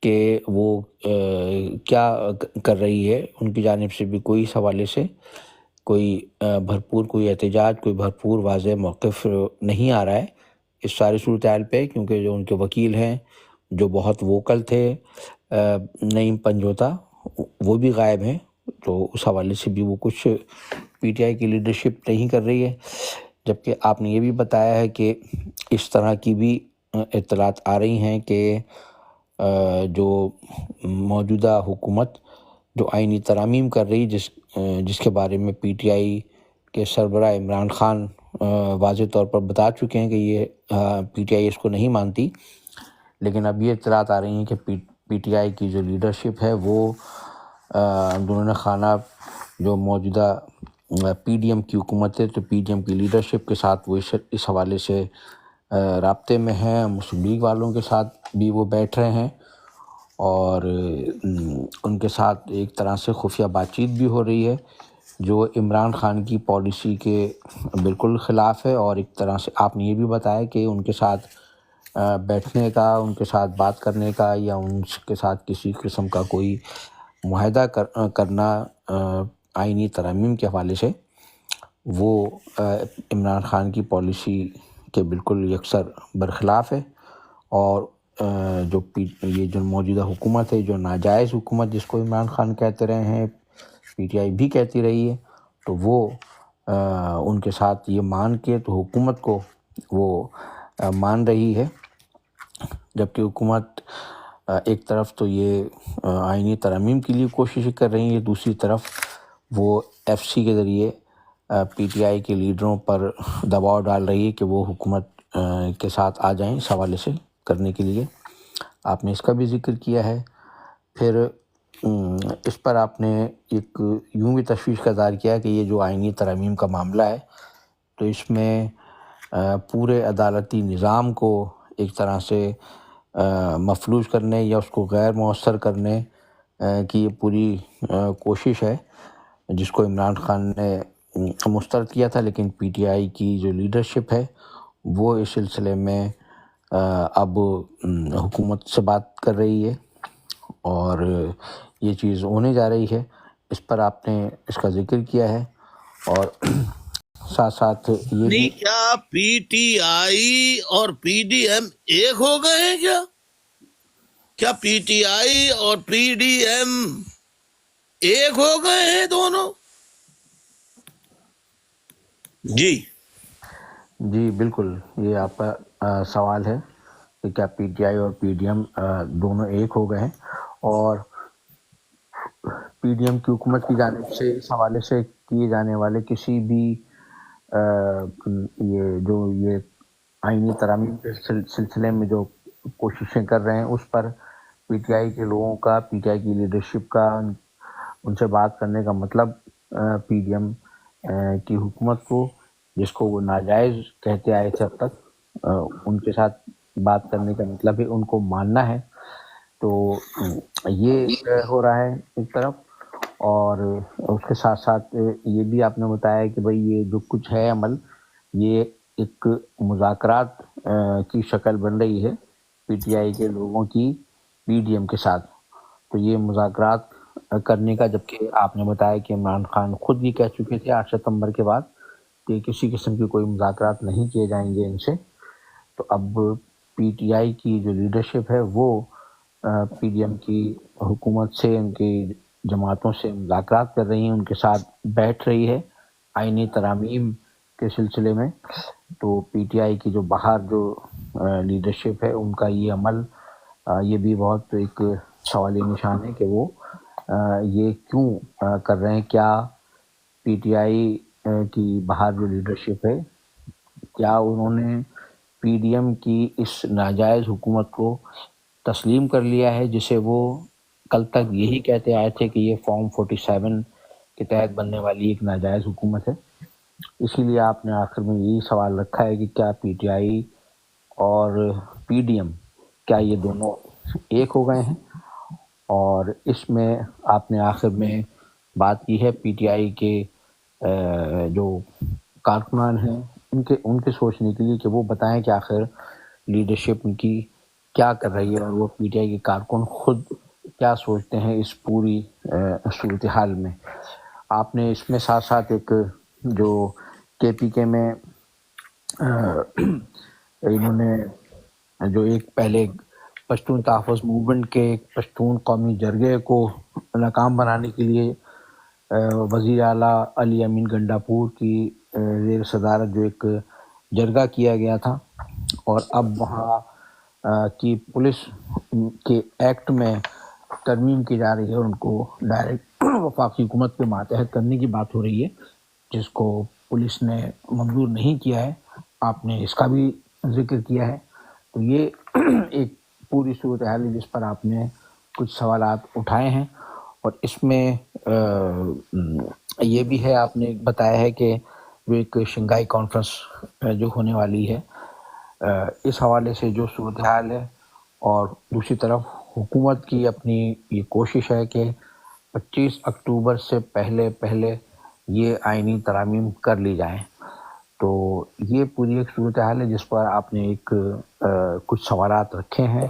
کہ وہ کیا کر رہی ہے، ان کی جانب سے بھی کوئی اس حوالے سے کوئی بھرپور کوئی احتجاج، کوئی بھرپور واضح موقف نہیں آ رہا ہے اس ساری صورتحال پہ، کیونکہ جو ان کے وکیل ہیں جو بہت ووکل تھے، نعیم پنجوتا، وہ بھی غائب ہیں، تو اس حوالے سے بھی وہ کچھ پی ٹی آئی کی لیڈرشپ نہیں کر رہی ہے، جبکہ آپ نے یہ بھی بتایا ہے کہ اس طرح کی بھی اطلاعات آ رہی ہیں کہ جو موجودہ حکومت جو آئینی ترامیم کر رہی، جس کے بارے میں پی ٹی آئی کے سربراہ عمران خان واضح طور پر بتا چکے ہیں کہ یہ پی ٹی آئی اس کو نہیں مانتی، لیکن اب یہ اطلاعات آ رہی ہیں کہ پی ٹی آئی کی جو لیڈرشپ ہے وہ دونوں خانہ جو موجودہ پی ڈی ایم کی حکومت ہے، تو پی ڈی ایم کی لیڈرشپ کے ساتھ وہ اس حوالے سے رابطے میں ہیں، مسلم لیگ والوں کے ساتھ بھی وہ بیٹھ رہے ہیں، اور ان کے ساتھ ایک طرح سے خفیہ بات چیت بھی ہو رہی ہے جو عمران خان کی پالیسی کے بالکل خلاف ہے، اور ایک طرح سے آپ نے یہ بھی بتایا کہ ان کے ساتھ بیٹھنے کا، ان کے ساتھ بات کرنے کا یا ان کے ساتھ کسی قسم کا کوئی معاہدہ کرنا آئینی ترامیم کے حوالے سے وہ عمران خان کی پالیسی کے بالکل یکسر برخلاف ہے، اور یہ جو موجودہ حکومت ہے، جو ناجائز حکومت جس کو عمران خان کہتے رہے ہیں، پی ٹی آئی بھی کہتی رہی ہے، تو وہ ان کے ساتھ یہ مان کے تو حکومت کو وہ مان رہی ہے، جبکہ حکومت ایک طرف تو یہ آئینی ترامیم کے لیے کوشش کر رہی ہے، دوسری طرف وہ ایف سی کے ذریعے پی ٹی آئی کے لیڈروں پر دباؤ ڈال رہی ہے کہ وہ حکومت کے ساتھ آ جائیں اس حوالے سے کرنے کے لیے۔ آپ نے اس کا بھی ذکر کیا ہے۔ پھر اس پر آپ نے ایک یوں بھی تشویش کا اظہار کیا کہ یہ جو آئینی ترامیم کا معاملہ ہے تو اس میں پورے عدالتی نظام کو ایک طرح سے مفلوج کرنے یا اس کو غیر مؤثر کرنے کی یہ پوری کوشش ہے جس کو عمران خان نے مسترد کیا تھا، لیکن پی ٹی آئی کی جو لیڈرشپ ہے وہ اس سلسلے میں اب حکومت سے بات کر رہی ہے اور یہ چیز ہونے جا رہی ہے۔ اس پر آپ نے اس کا ذکر کیا ہے اور ساتھ ساتھ یہ بھی نہیں، کیا پی ٹی آئی اور پی ڈی ایم ایک ہو گئے ہیں کیا پی ٹی آئی اور پی ڈی ایم ایک ہو گئے ہیں دونوں؟ جی بالکل، یہ آپ کا سوال ہے کہ کیا پی ٹی آئی اور پی ڈی ایم دونوں ایک ہو گئے ہیں، اور پی ڈی ایم کی حکومت کی جانب سے اس حوالے سے کیے جانے والے کسی بھی یہ آئینی ترامیم کے سلسلے میں جو کوششیں کر رہے ہیں اس پر پی ٹی آئی کے لوگوں کا، پی ٹی آئی کی لیڈرشپ کا ان سے بات کرنے کا مطلب پی ڈی ایم کی حکومت کو، جس کو وہ ناجائز کہتے آئے تھے اب تک، ان کے ساتھ بات کرنے کا مطلب ہے ان کو ماننا ہے۔ تو یہ ہو رہا ہے ایک طرف، اور اس کے ساتھ ساتھ یہ بھی آپ نے بتایا کہ بھئی یہ جو کچھ ہے عمل، یہ ایک مذاکرات کی شکل بن رہی ہے پی ٹی آئی کے لوگوں کی پی ڈی ایم کے ساتھ۔ تو یہ مذاکرات کرنے کا، جبکہ آپ نے بتایا کہ عمران خان خود یہ کہہ چکے تھے 8 ستمبر کے بعد کہ کسی قسم کی کوئی مذاکرات نہیں کیے جائیں گے ان سے، تو اب پی ٹی آئی کی جو لیڈرشپ ہے وہ پی ڈی ایم کی حکومت سے، ان کی جماعتوں سے مذاکرات کر رہی ہیں، ان کے ساتھ بیٹھ رہی ہے آئینی ترامیم کے سلسلے میں۔ تو پی ٹی آئی کی جو باہر جو لیڈرشپ ہے ان کا یہ عمل، یہ بھی بہت ایک سوالی نشان ہے کہ وہ یہ کیوں کر رہے ہیں۔ کیا پی ٹی آئی کی باہر جو لیڈرشپ ہے، کیا انہوں نے پی ڈی ایم کی اس ناجائز حکومت کو تسلیم کر لیا ہے، جسے وہ کل تک یہی کہتے آئے تھے کہ یہ فارم 47 کے تحت بننے والی ایک ناجائز حکومت ہے؟ اسی لیے آپ نے آخر میں یہی سوال رکھا ہے کہ کیا پی ٹی آئی اور پی ڈی ایم، کیا یہ دونوں ایک ہو گئے ہیں؟ اور اس میں آپ نے آخر میں بات کی ہے پی ٹی آئی کے جو کارکنان ہیں ان کے سوچنے کے لیے کہ وہ بتائیں کہ آخر لیڈرشپ ان کی کیا کر رہی ہے، اور وہ پی ٹی آئی کے کارکن خود کیا سوچتے ہیں اس پوری صورتحال میں۔ آپ نے اس میں ساتھ ساتھ ایک جو کے پی کے میں انہوں نے جو ایک پہلے پشتون تحفظ موومنٹ کے ایک پشتون قومی جرگے کو ناکام بنانے کے لیے وزیر اعلیٰ علی امین گنڈاپور کی زیر صدارت جو ایک جرگہ کیا گیا تھا، اور اب وہاں کی پولیس کے ایکٹ میں ترمیم کی جا رہی ہے اور ان کو ڈائریکٹ وفاقی حکومت کے ماتحت کرنے کی بات ہو رہی ہے، جس کو پولیس نے منظور نہیں کیا ہے۔ آپ نے اس کا بھی ذکر کیا ہے۔ تو یہ ایک پوری صورتحال ہے جس پر آپ نے کچھ سوالات اٹھائے ہیں، اور اس میں یہ بھی ہے، آپ نے بتایا ہے کہ جو ایک شنگھائی کانفرنس جو ہونے والی ہے، اس حوالے سے جو صورتحال ہے، اور دوسری طرف حکومت کی اپنی یہ کوشش ہے کہ 25 اکتوبر سے پہلے یہ آئینی ترامیم کر لی جائیں۔ تو یہ پوری ایک صورتحال ہے جس پر آپ نے ایک کچھ سوالات رکھے ہیں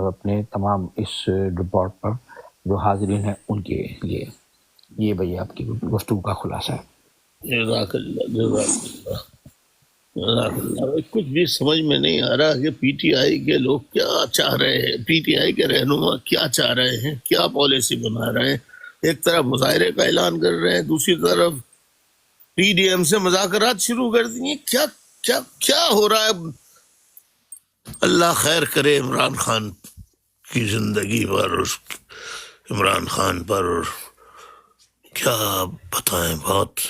اپنے تمام اس رپورٹ پر جو حاضرین ہیں ان کے لیے۔ یہ بھئی آپ کی گفتگو کا خلاصہ ہے۔ جزاک اللہ، جزاک اللہ، جزاک اللہ۔ کچھ بھی سمجھ میں نہیں آ رہا کہ پی ٹی آئی کے لوگ کیا چاہ رہے ہیں، پی ٹی آئی کے رہنما کیا چاہ رہے ہیں، کیا پالیسی بنا رہے ہیں۔ ایک طرف مظاہرے کا اعلان کر رہے ہیں، دوسری طرف پی ڈی ایم سے مذاکرات شروع کر دیے۔ کیا کیا کیا ہو رہا ہے؟ اللہ خیر کرے عمران خان کی زندگی پر، عمران خان پر کیا بتائیں، بہت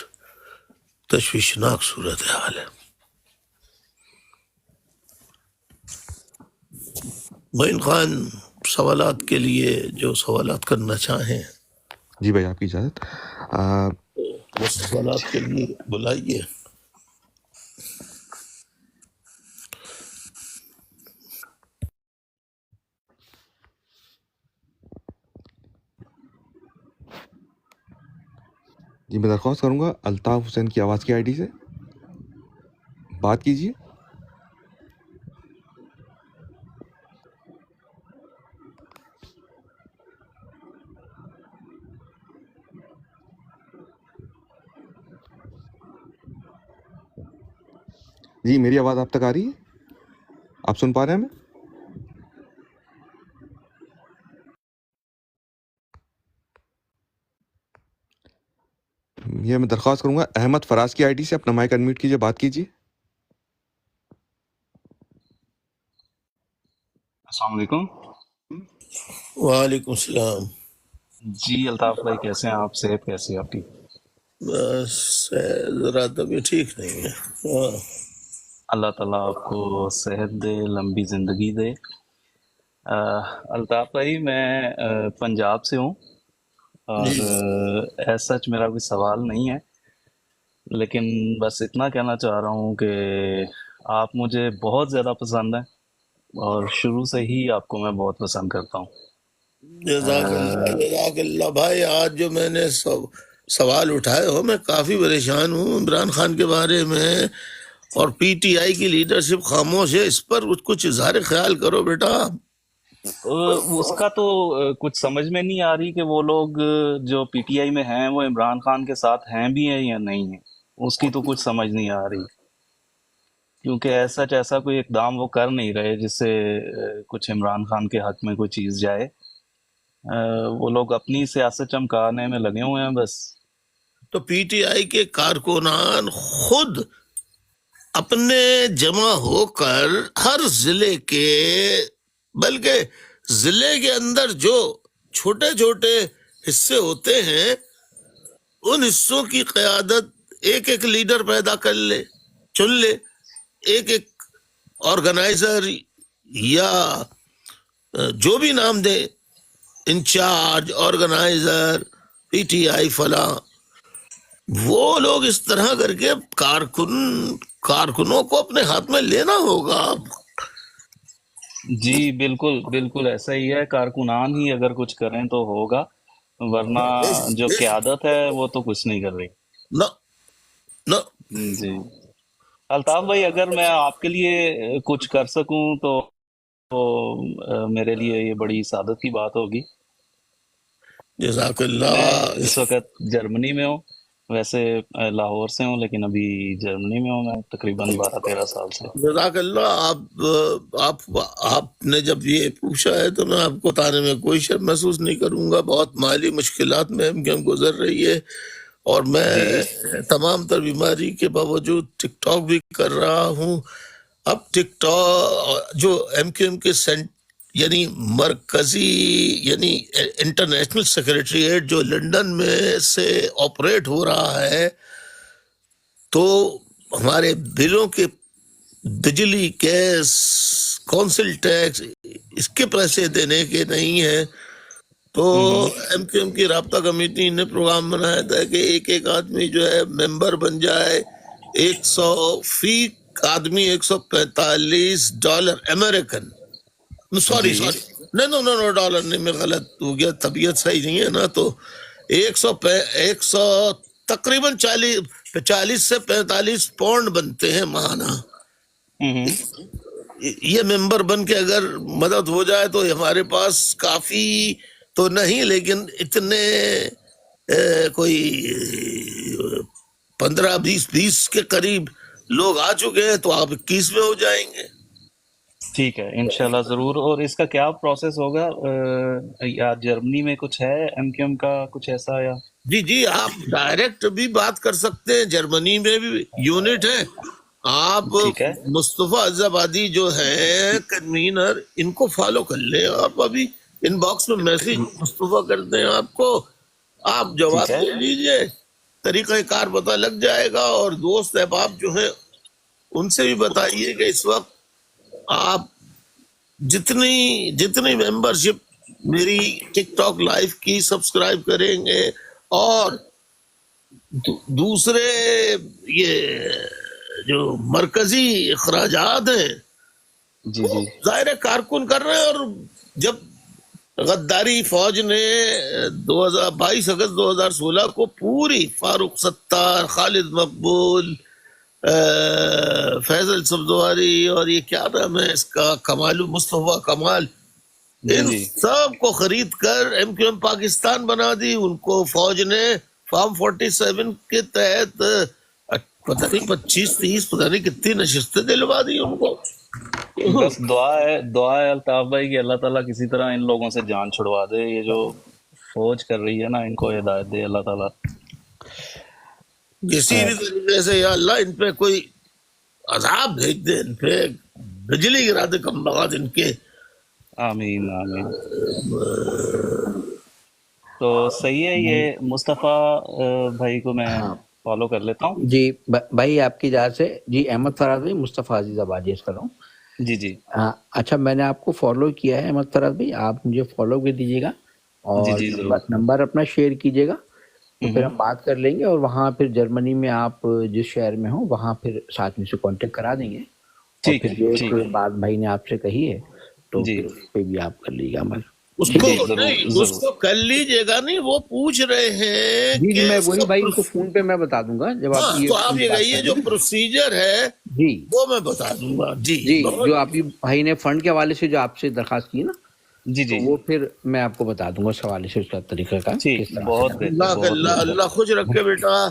تشویشناک صورتحال ہے۔ معین خان سوالات کے لیے جو سوالات کرنا چاہیں جی بھائی آپ کی اجازت. وہ سوالات کے لیے بلائیے. جی میں درخواست کروں گا الطاف حسین کی آواز کی آئی ڈی سے بات کیجیے. جی میری آواز آپ تک آ رہی ہے؟ آپ سن پا رہے ہیں ہمیں؟ یہ میں درخواست کروں گا احمد فراز کی آئی ڈی سے اپنا مائک انمیوٹ کیجیے, بات کیجیے. السلام علیکم. وعلیکم السلام. جی الطاف بھائی کیسے ہیں آپ؟ صحت کیسی ہے آپ کی؟ بس ذرا طبیعت ٹھیک نہیں ہے. ہاں. اللہ تعالیٰ آپ کو صحت دے, لمبی زندگی دے. الطاف بھائی میں پنجاب سے ہوں اور ایز سچ میرا کوئی سوال نہیں ہے, لیکن بس اتنا کہنا چاہ رہا ہوں کہ آپ مجھے بہت زیادہ پسند ہیں اور شروع سے ہی آپ کو میں بہت پسند کرتا ہوں. جزاک اللہ بھائی. آج جو میں نے سوال اٹھائے ہو, میں کافی پریشان ہوں عمران خان کے بارے میں, اور پی ٹی آئی کی لیڈرشپ خاموش ہے. اس پر کچھ اظہار خیال کرو بیٹا. اس کا تو کچھ سمجھ میں نہیں آ رہی کہ وہ لوگ جو پی ٹی آئی میں ہیں وہ عمران خان کے ساتھ ہیں بھی ہیں یا نہیں ہیں, اس کی تو کچھ سمجھ نہیں آ رہی, کیونکہ ایسا کوئی اقدام وہ کر نہیں رہے جس سے کچھ عمران خان کے حق میں کوئی چیز جائے. وہ لوگ اپنی سیاست چمکانے میں لگے ہوئے ہیں بس. تو پی ٹی آئی کے کارکنان خود اپنے جمع ہو کر ہر ضلع کے, بلکہ ضلع کے اندر جو چھوٹے چھوٹے حصے ہوتے ہیں ان حصوں کی قیادت ایک ایک لیڈر پیدا کر لے, چن لے, ایک ایک آرگنائزر یا جو بھی نام دے, in charge, organiser, P T I فلاں, وہ لوگ اس طرح کر کے کارکنوں کو اپنے ہاتھ میں لینا ہوگا. جی بالکل بالکل ایسا ہی ہے, کارکنان ہی اگر کچھ کریں تو ہوگا, ورنہ جو قیادت ہے وہ تو کچھ نہیں کر رہی. نہ جی الطاف بھائی اگر میں آپ کے لیے کچھ کر سکوں تو میرے لیے یہ بڑی سعادت کی بات ہوگی. جزاک میں اللہ. اس وقت جرمنی میں ہوں, ویسے لاہور سے ہوں لیکن ابھی جرمنی میں ہوں میں تقریباً 12-13 سال سے. جزاک اللہ. آپ نے جب یہ پوچھا ہے تو میں آپ کو بتانے میں کوئی شرم محسوس نہیں کروں گا. بہت مالی مشکلات میں ہم گزر رہی ہے, اور میں تمام تر بیماری کے باوجود ٹک ٹاک بھی کر رہا ہوں. اب ٹک ٹاک جو ایم کیو ایم کے یعنی مرکزی یعنی انٹرنیشنل سیکریٹریٹ جو لنڈن میں سے آپریٹ ہو رہا ہے, تو ہمارے بلوں کے بجلی, گیس, کونسل ٹیکس, اس کے پیسے دینے کے نہیں ہیں. تو ایم کیو ایم کی رابطہ کمیٹی نے پروگرام بنایا تھا کہ ایک ایک آدمی جو ہے ممبر بن جائے. 100 فی آدمی $145 امریکن, سوری نو ڈالر نہیں, میں غلط ہو گیا, طبیعت صحیح نہیں ہے نا. تو 100 تقریباً 40 سے 45 پاؤنڈ بنتے ہیں ماہانہ. یہ ممبر بن کے اگر مدد ہو جائے تو ہمارے پاس کافی تو نہیں, لیکن اتنے کوئی 15-20 کے قریب لوگ آ چکے ہیں, تو آپ 21 میں ہو جائیں گے. ٹھیک ہے انشاءاللہ ضرور. اور اس کا کیا پروسیس ہوگا؟ یا جرمنی میں کچھ ہے ایم کیو ایم کا کچھ ایسا یا؟ جی آپ ڈائریکٹ بھی بات کر سکتے ہیں, جرمنی میں بھی یونٹ ہے. آپ ٹھیک ہے مصطفیٰ عزابادی جو ہیں کنوینر, ان کو فالو کر لیں. آپ ابھی ان باکس میں میسج مصطفیٰ کرتے ہیں آپ کو, آپ جواب دے لیجئے, طریقہ کار پتہ لگ جائے گا. اور دوست احباب جو ہیں ان سے بھی بتائیے کہ اس وقت آپ جتنی ممبرشپ میری ٹک ٹاک لائف کی سبسکرائب کریں گے اور دوسرے یہ جو مرکزی اخراجات ہیں جی وہ جی ظاہر ہے کارکن کر رہے ہیں. اور جب غداری فوج نے 22 اگست 2016 کو پوری فاروق ستار، خالد مقبول، فیضل سبزواری اور یہ کیا نام ہے اس کا، کمال مصطفیٰ کمال، جی ان جی سب کو خرید کر ایم کیو ایم پاکستان بنا دی. ان کو فوج نے فارم 47 کے تحت پتہ نہیں 25-30 پتہ نہیں کتنی نشستیں دلوا دی ان کو. بس دعا ہے الطاف بھائی کہ اللہ تعالیٰ کسی طرح ان لوگوں سے جان چھڑوا دے. یہ جو فوج کر رہی ہے نا، ان کو ہدایت دے اللہ تعالیٰ. کسی بھی طریقے سے یا اللہ ان پہ کوئی عذاب بھیج دے، ان پہ بجلی گرا دے کم بغات ان کے. آمین آمین. تو صحیح ہے، یہ مصطفیٰ بھائی کو میں فالو کر لیتا ہوں. جی بھائی آپ کی اجازت سے. جی احمد فراز بھائی، مصطفیٰ عزیز آبادیز کر رہا ہوں. جی جی اچھا میں نے آپ کو فالو کیا ہے احمد فراز بھائی، آپ مجھے فالو کر دیجیے گا جی اور جی ضرور. نمبر اپنا شیئر کیجیے گا، تو پھر ہم بات کر لیں گے. اور وہاں پھر جرمنی میں آپ جس شہر میں ہوں وہاں پھر ساتھ میں سے کانٹیکٹ کرا دیں گے. اور ٹھیک پھر ہے جو ٹھیک ایک ہے. بات بھائی نے آپ سے کہی ہے تو جی پھر اس پہ بھی آپ کر لیجیے گا عمل. اس ٹھیک کو ہے. جی ضرور نہیں، اس ضرور. کو کر لیجیے گا. نہیں وہ پوچھ رہے ہیں جی کہ میں اس وہی کا بھائی ان کو فون پہ میں بتا دوں گا جب آپ ہاں یہ تو آپ یہ بات کہیے کریں جو گے. پروسیجر ہے جی وہ میں بتا دوں گا. جی جی بہت جو آپ کی بھائی نے فنڈ کے حوالے سے جو آپ سے درخواست کی نا، جی تو جی وہ پھر میں آپ کو بتا دوں گا اس حوالے سے اس کا طریقہ کا ٹھیک. کس طرح سے بہت کرنا بہتر اللہ کا بہت اللہ بہتر. اللہ خوش رکھے بیٹا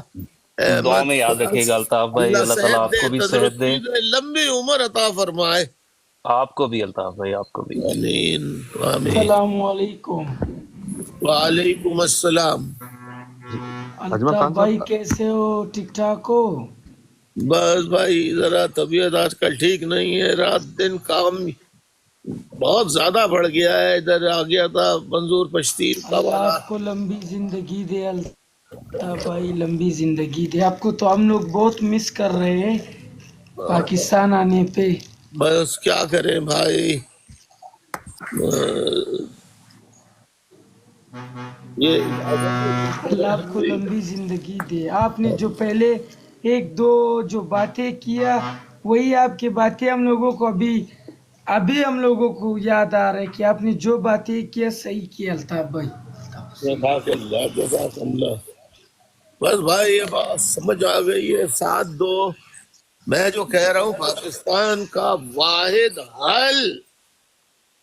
دعا احمد میں یاد فراز. رکھیے گا الطاف بھائی. اللہ اللہ تعالیٰ صحت آپ دے، کو بھی صحت دے. تندرستی دے، لمبی عمر عطا فرمائے. آپ کو بھی الطاف بھائی، آپ کو بھی. آمین آمین. السلام علیکم. وعلیکم السلام. جی اجمل الطاف خان بھائی صاحب، کیسے ہو؟ ٹھیک ٹھاک ہو؟ بس بھائی ذرا طبیعت آج کل ٹھیک نہیں ہے. رات دن کام بہت زیادہ بڑھ گیا ہے. ادھر آ گیا تھا منظور پشتین کا اللہ والا. آپ کو لمبی زندگی دے الطاف بھائی، لمبی زندگی دے آپ کو. تو ہم لوگ بہت مس کر رہے ہیں پاکستان آنے پہ. بس کیا کریں بھائی، یہ اجازت نہیں اللہ آپ کو ملتی. لمبی زندگی دے. آپ نے جو پہلے ایک دو جو باتیں کیا، وہی آپ کی باتیں ہم لوگوں کو ابھی ہم لوگوں کو یاد آ رہا ہے کہ آپ نے جو باتیں کیا صحیح کیا الطاف بھائی. جزاک اللہ جزاک اللہ. بس بھائی یہ بات سمجھ آ گئی ہے. 7-2 میں جو کہہ رہا ہوں، پاکستان کا واحد حل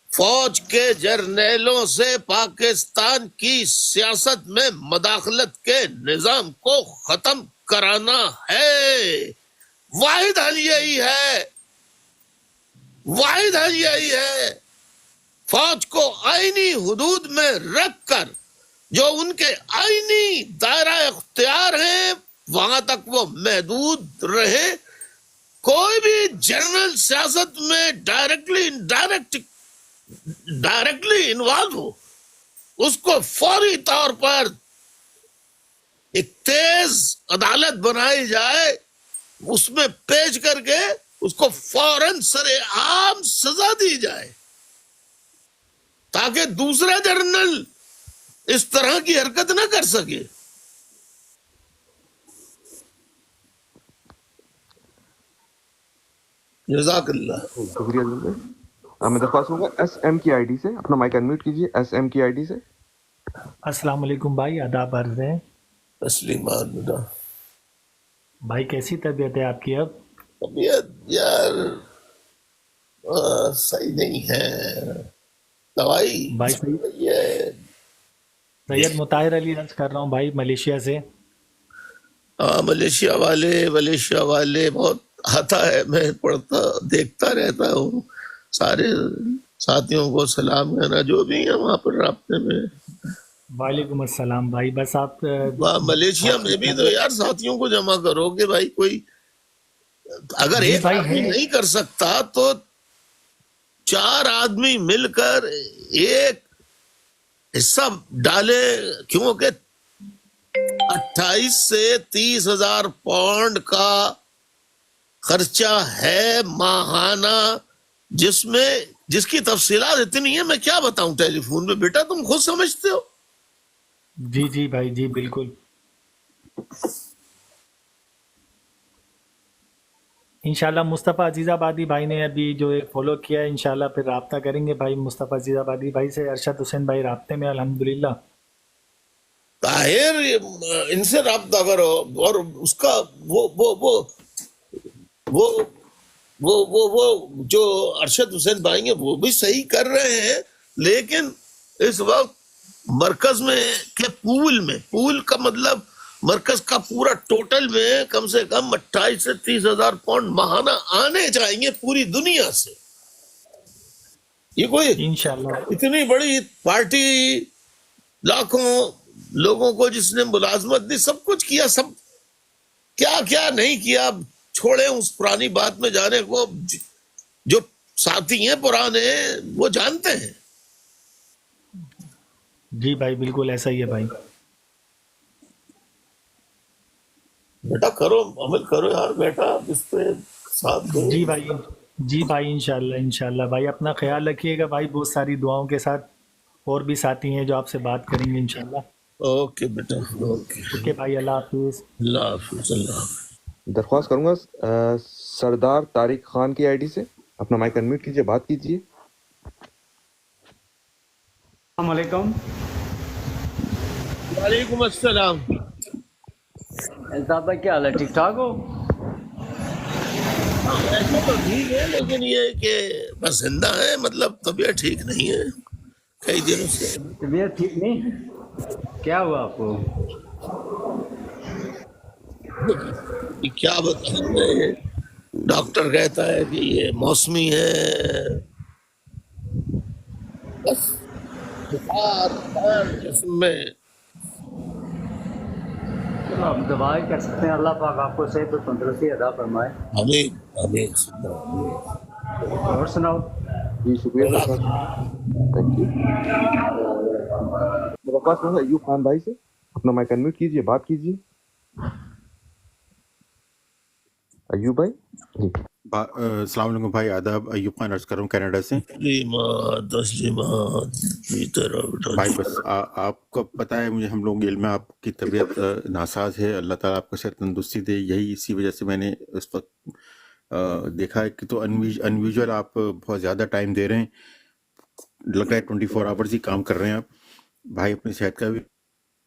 فوج کے جرنیلوں سے پاکستان کی سیاست میں مداخلت کے نظام کو ختم کرانا ہے. واحد حل یہی ہے، واحد حل یہی ہے. فوج کو آئینی حدود میں رکھ کر جو ان کے آئینی دائرہ اختیار ہیں وہاں تک وہ محدود رہے. کوئی بھی جنرل سیاست میں ڈائریکٹلی انوالو ہو، اس کو فوری طور پر ایک تیز عدالت بنائی جائے، اس میں پیش کر کے اس کو فوراً سرے عام سزا دی جائے، تاکہ دوسرا جنرل اس طرح کی حرکت نہ کر سکے. جزاک اللہ. شکریہ اجمل بھائی. میں درخواست کروں گا ایس ایم کی آئی ڈی سے اپنا مائک انمیوٹ کیجیے. ایس ایم کی آئی ڈی سے. السلام علیکم بھائی، آداب عرض ہے. تسلیمات بیٹا. بھائی کیسی طبیعت ہے آپ کی اب؟ طبیعت یار صحیح نہیں ہے، دوائی بھائی صحیح ہے. سید مطاہر علی عرض کر رہا ہوں بھائی، ملیشیا سے. ہاں ملیشیا والے بہت آتا ہے، میں پڑھتا دیکھتا رہتا ہوں. سارے ساتھیوں کو سلام کہنا جو بھی ہیں وہاں پر رابطے میں. وعلیکم السلام بھائی. بس آپ ملیشیا میں بھی تو یار ساتھیوں کو جمع کرو کہ بھائی کوئی اگر جی ایک بھائی آدمی ہے. نہیں کر سکتا تو 4 آدمی مل کر ایک حصہ ڈالے، کیونکہ 28 سے 30 ہزار پاؤنڈ کا خرچہ ہے ماہانہ، جس میں جس کی تفصیلات اتنی ہیں میں کیا بتاؤں ٹیلی فون میں، بیٹا تم خود سمجھتے ہو. جی جی بھائی جی بالکل. انشاءاللہ مصطفیٰ عزیز آبادی بھائی نے ابھی جو فالو کیا ہے، انشاءاللہ پھر رابطہ کریں گے بھائی مصطفیٰ عزیز آبادی بھائی سے. ارشد حسین بھائی رابطے میں الحمدللہ. طاہر ان سے رابطہ کرو، اور اس کا وہ وہ وہ وہ وہ وہ وہ جو ارشد حسین بھائی ہیں وہ بھی صحیح کر رہے ہیں، لیکن اس وقت مرکز میں کے پول کا مطلب مرکز کا پورا ٹوٹل میں کم سے کم 28 سے 30 ہزار پاؤنڈ ماہانہ آنے چاہیے پوری دنیا سے. یہ کوئی انشاءاللہ اتنی بڑی پارٹی، لاکھوں لوگوں کو جس نے ملازمت دی، سب کچھ کیا، سب کیا کیا نہیں کیا، چھوڑے اس پرانی بات میں جانے کو. جو ساتھی ہیں پرانے وہ جانتے ہیں. جی بھائی بالکل ایسا ہی ہے بھائی. بیٹا کرو، عمل کرو یار بیٹا، اس پہ ساتھ دو. جی بھائی جی بھائی انشاءاللہ انشاءاللہ بھائی اپنا خیال رکھیے گا بھائی، بہت ساری دعاؤں کے ساتھ. اور بھی ساتھی ہیں جو آپ سے بات کریں گے انشاءاللہ. اوکے بیٹا، اوکے، اوکے بھائی، اللہ حافظ. اللہ حافظ، اللہ حافظ. درخواست کروں گا سردار طارق خان کی آئی ڈی سے اپنا مائک انمیوٹ کیجیے، بات کیجیے. السلام علیکم. وعلیکم السلام. الطاف بھائی کیا حال ہے، ٹھیک ٹھاک ہو؟ ایسا تو ٹھیک ہے، لیکن یہ ہے کہ بس زندہ ہے، مطلب طبیعت ٹھیک نہیں ہے کئی دنوں سے. طبیعت ٹھیک نہیں؟ کیا ہوا آپ کو؟ کیا بتائیں گے، ڈاکٹر کہتا ہے کہ یہ موسمی ہے، بس بخار جسم میں. چلو آپ دعائیں کر سکتے ہیں، اللہ پاک آپ کو صحت و تندرستی عطا فرمائے. آمین آمین آمین. اور سناؤ. جی شکریہ سرکار، تھینک یو. درخواست کروں گا ایوب خان بھائی سے اپنا مائک انمیوٹ کیجیے، بات کیجیے. ایوب بھائی جی. السلام علیکم بھائی، آداب. ایوب خان عرض کر رہا ہوں کینیڈا سے. تسلیمات جی تیرا بیٹا بھائی جی. بس آپ کو پتہ ہے، مجھے ہم لوگ علم ہے آپ کی طبیعت ناساز ہے، اللہ تعالیٰ آپ کو صحت تندرستی دے. یہی اسی وجہ سے میں نے اس وقت دیکھا ہے کہ تو انویژول آپ بہت زیادہ ٹائم دے رہے ہیں، لگ رہا ہے 24 آورز ہی کام کر رہے ہیں آپ. بھائی اپنی صحت کا بھی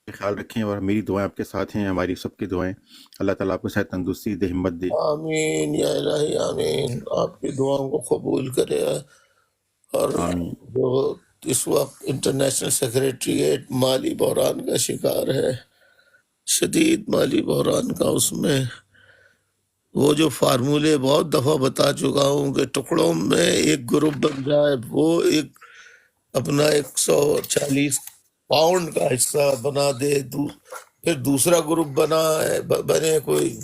خیال رکھیں، اور میری دعائیں آپ کے ساتھ ہیں، ہماری سب کی دعائیں. اللہ تعالیٰ آپ کو صحت تندرستی دے، ہمت دے. آمین یا الہی آمین. آپ کی دعاؤں کو قبول کرے. اور آمین. جو اس وقت انٹرنیشنل سیکریٹریٹ مالی بحران کا شکار ہے، شدید مالی بحران کا، اس میں وہ جو فارمولے بہت دفعہ بتا چکا ہوں کہ ٹکڑوں میں ایک گروپ بن جائے، وہ ایک اپنا 140 پاؤنڈ کا حصہ بنا دے، پھر دوسرا گروپ بنے کوئی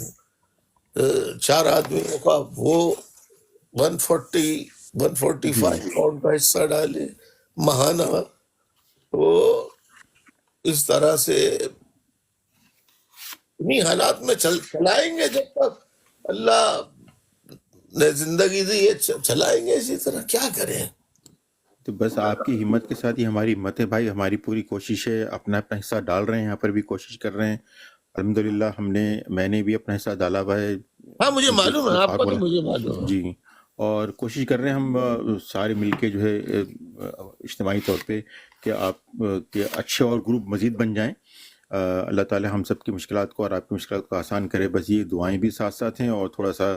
4 آدمیوں کا، وہ 145 پاؤنڈ کا حصہ ڈالے ماہانہ. وہ اس طرح سے انہی حالات میں چلائیں گے جب تک اللہ نے زندگی دی ہے، چلائیں گے اسی طرح. کیا کریں؟ تو بس آپ کی ہمت کے ساتھ ہی ہماری ہمت ہے بھائی. ہماری پوری کوشش ہے، اپنا حصہ ڈال رہے ہیں، یہاں پر بھی کوشش کر رہے ہیں الحمدللہ. میں نے بھی اپنا حصہ ڈالا ہوا ہے. ہاں مجھے معلوم ہے، آپ کا تو مجھے معلوم ہے. جی، اور کوشش کر رہے ہیں ہم سارے مل کے جو ہے اجتماعی طور پہ کہ آپ کے اچھے اور گروپ مزید بن جائیں. اللہ تعالی ہم سب کی مشکلات کو اور آپ کی مشکلات کو آسان کرے. بس یہ دعائیں بھی ساتھ ساتھ ہیں، اور تھوڑا سا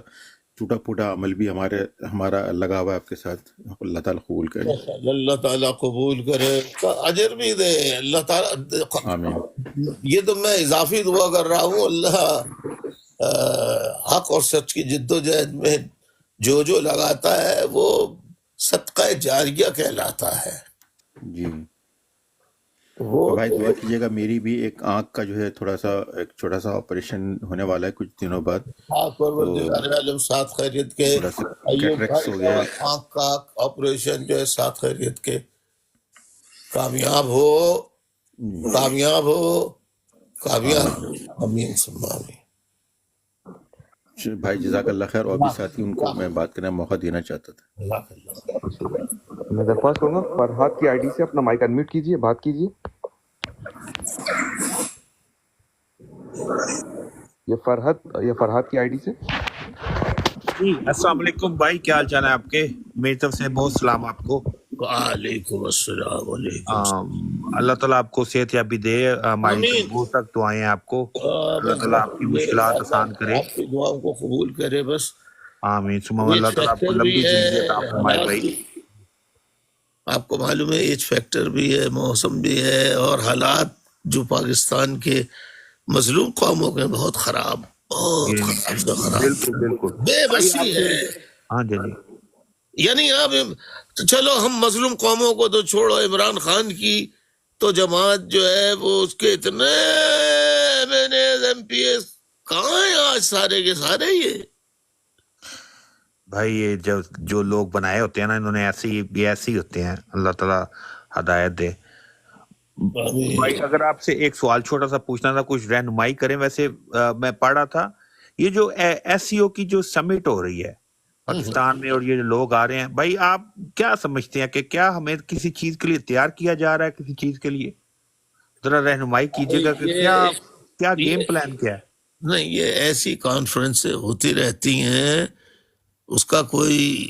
ٹوٹا پھوٹا عمل بھی ہمارا لگا ہوا ہے آپ کے ساتھ. اللہ تعالیٰ قبول کرے. اللہ تعالیٰ قبول کرے، اجر بھی دے اللہ تعالیٰ. آمین. یہ تو میں اضافی دعا کر رہا ہوں، اللہ حق اور سچ کی جد و جہد میں جو لگاتا ہے وہ صدقہ جاریہ کہلاتا ہے. جی، وہ اور بھائی دعا کیجیے گا، میری بھی ایک آنکھ کا جو ہے تھوڑا سا ایک چھوٹا سا آپریشن ہونے والا ہے کچھ دنوں بعد. پروردگار عالم ساتھ خیریت کے. تھوڑا سا ایوب کیٹریکس بھائی ہو کا گیا ہے. آنکھ کا آپریشن جو ہے ساتھ خیریت کے کامیاب ہو، کامیاب ہو، کامیاب ہو. آمین ثم آمین. بھائی جزاک اللہ خیر. اور بھی ساتھی ان کو میں بات کرنے کا موقع دینا چاہتا تھا. اللہ میں درخواست کروں گا فرحات کی آئی ڈی سے اپنا مائک انمیوٹ کیجیے, بات کیجیے. یہ فرحات کی آئی ڈی سے. جی السلام علیکم بھائی, کیا حال چال ہے آپ کے؟ میری طرف سے بہت سلام آپ کو. وعلیکم السلام. وعلیکم اللہ تعالیٰ آپ کو صحت یابی دے. ہماری آمین. بہت تک دعائیں ہیں آپ کو. اللہ بس تعالیٰ آپ کی مشکلات آسان کرے. آپ کی دعاؤں کو قبول کرے. بس آمین ثم ایج اللہ تعالیٰ آپ کو فیکٹر بھی لمبی زندگی ہے, عطا فرمائے حالات بھائی. بھی, آپ کو معلوم ہے ایج فیکٹر بھی ہے, موسم بھی ہے, اور حالات جو پاکستان کے مظلوم قوموں کے بہت خراب, بہت یہ خراب سے خراب, بالکل بالکل بے بھائی بسی آپ سے. ہے. ہاں جی جی یعنی اب چلو ہم مظلوم قوموں کو تو چھوڑو, عمران خان کی تو جماعت جو ہے وہ اس کے اتنے ایم پی ایس کہاں ہیں آج, سارے کے سارے. بھائی یہ جو لوگ بنائے ہوتے ہیں نا, انہوں نے ایسے ہی ہوتے ہیں. اللہ تعالیٰ ہدایت دے. بھائی یہ اگر آپ سے ایک سوال چھوٹا سا پوچھنا تھا, کچھ رہنمائی کریں. ویسے میں پڑھ رہا تھا یہ جو ایس سی او کی جو سمٹ ہو رہی ہے پاکستان میں, اور یہ جو لوگ آ رہے ہیں, بھائی آپ کیا سمجھتے ہیں کہ کیا ہمیں کسی چیز کے لیے تیار کیا جا رہا ہے؟ کسی چیز کے لیے ذرا رہنمائی کیجیے گا کہ کیا گیم پلان کیا ہے؟ نہیں, یہ ایسی کانفرنسیں ہوتی رہتی ہیں, اس کا کوئی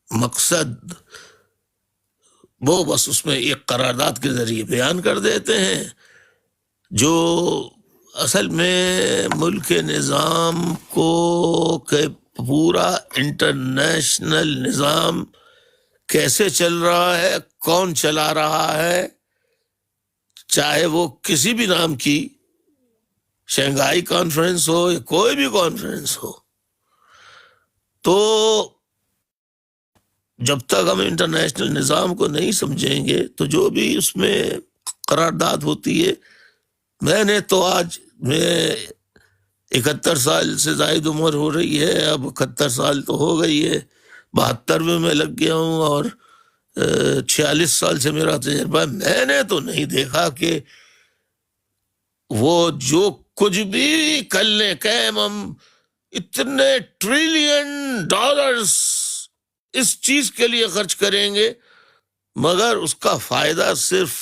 مقصد وہ بس اس میں ایک قرارداد کے ذریعے بیان کر دیتے ہیں, جو اصل میں ملک کے نظام کو کہ پورا انٹرنیشنل نظام کیسے چل رہا ہے, کون چلا رہا ہے, چاہے وہ کسی بھی نام کی شنگھائی کانفرنس ہو یا کوئی بھی کانفرنس ہو, تو جب تک ہم انٹرنیشنل نظام کو نہیں سمجھیں گے تو جو بھی اس میں قرارداد ہوتی ہے. میں نے تو آج میں 71 سال سے زائد عمر ہو رہی ہے, اب 71 سال تو ہو گئی ہے, 72 میں لگ گیا ہوں, اور 46 سال سے میرا تجربہ ہے. میں نے تو نہیں دیکھا کہ وہ جو کچھ بھی کر لیں قیم, ہم اتنے $1 ٹریلین اس چیز کے لیے خرچ کریں گے, مگر اس کا فائدہ صرف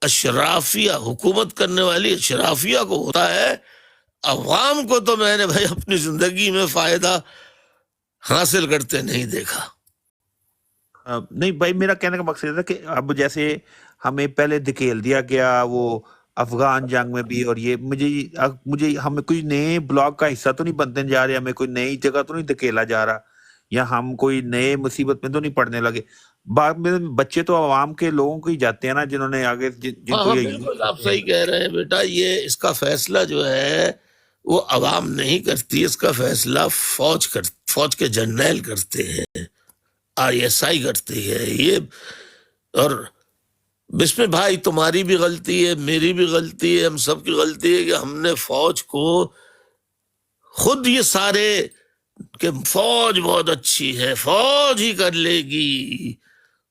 اشرافیہ, حکومت کرنے والی اشرافیہ کو ہوتا ہے. عوام کو تو میں نے بھائی اپنی زندگی میں فائدہ حاصل کرتے نہیں دیکھا. نہیں بھائی, میرا کہنے کا مقصد تھا کہ اب جیسے ہمیں پہلے دھکیل دیا گیا وہ افغان جنگ میں بھی, اور یہ مجھے ہمیں کوئی نئے بلاک کا حصہ تو نہیں بنتے جا رہے, ہمیں کوئی نئی جگہ تو نہیں دھکیلا جا رہا, یا ہم کوئی نئے مصیبت میں تو نہیں پڑنے لگے. بعد میں بچے تو عوام کے لوگوں کو ہی جاتے ہیں نا, جنہوں نے آگے جن کو یہ بالکل آپ صحیح کہہ رہے ہیں بیٹا. یہ اس کا فیصلہ جو ہے وہ عوام نہیں کرتی, اس کا فیصلہ فوج کے جرنیل کرتے ہیں, ISI کرتی ہے یہ. اور اس میں بھائی تمہاری بھی غلطی ہے, میری بھی غلطی ہے, ہم سب کی غلطی ہے کہ ہم نے فوج کو خود یہ سارے کہ فوج بہت اچھی ہے, فوج ہی کر لے گی.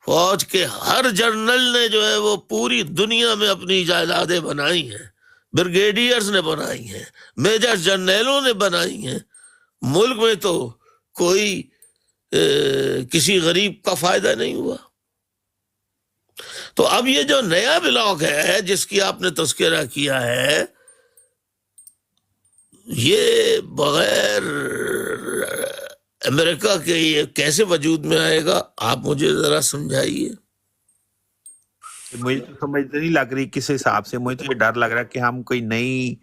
فوج کے ہر جنرل نے جو ہے وہ پوری دنیا میں اپنی جائیدادیں بنائی ہیں, بریگیڈیئرز نے بنائی ہیں, میجر جنرلوں نے بنائی ہیں. ملک میں تو کوئی کسی غریب کا فائدہ نہیں ہوا. تو اب یہ جو نیا بلاک ہے جس کی آپ نے تذکرہ کیا ہے, یہ بغیر امریکہ کے یہ کیسے وجود میں آئے گا, آپ مجھے ذرا سمجھائیے. مجھے تو سمجھ نہیں لگ رہی کس حساب سے. مجھے تو یہ ڈر لگ رہا ہے کہ ہم کوئی نئی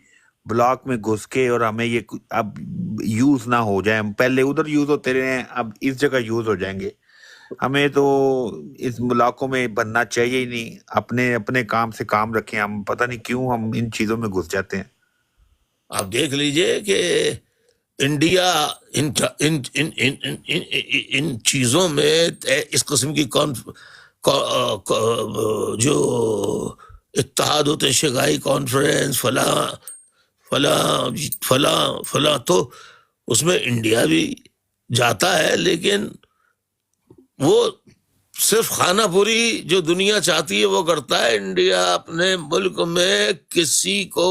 بلاک میں گھس کے اور ہمیں یہ اب یوز نہ ہو جائیں. پہلے ادھر یوز ہوتے رہے ہیں, اب اس جگہ یوز ہو جائیں گے. ہمیں تو اس ملاقوں میں بننا چاہیے ہی نہیں. اپنے کام سے کام رکھیں. ہم پتہ نہیں کیوں ہم ان چیزوں میں گھس جاتے ہیں. آپ دیکھ لیجئے کہ انڈیا ان چیزوں میں اس قسم کی جو اتحاد ہوتے ہیں, شنگھائی کانفرنس فلاں فلاں فلاں فلاں, تو اس میں انڈیا بھی جاتا ہے, لیکن وہ صرف خانہ پوری جو دنیا چاہتی ہے وہ کرتا ہے. انڈیا اپنے ملک میں کسی کو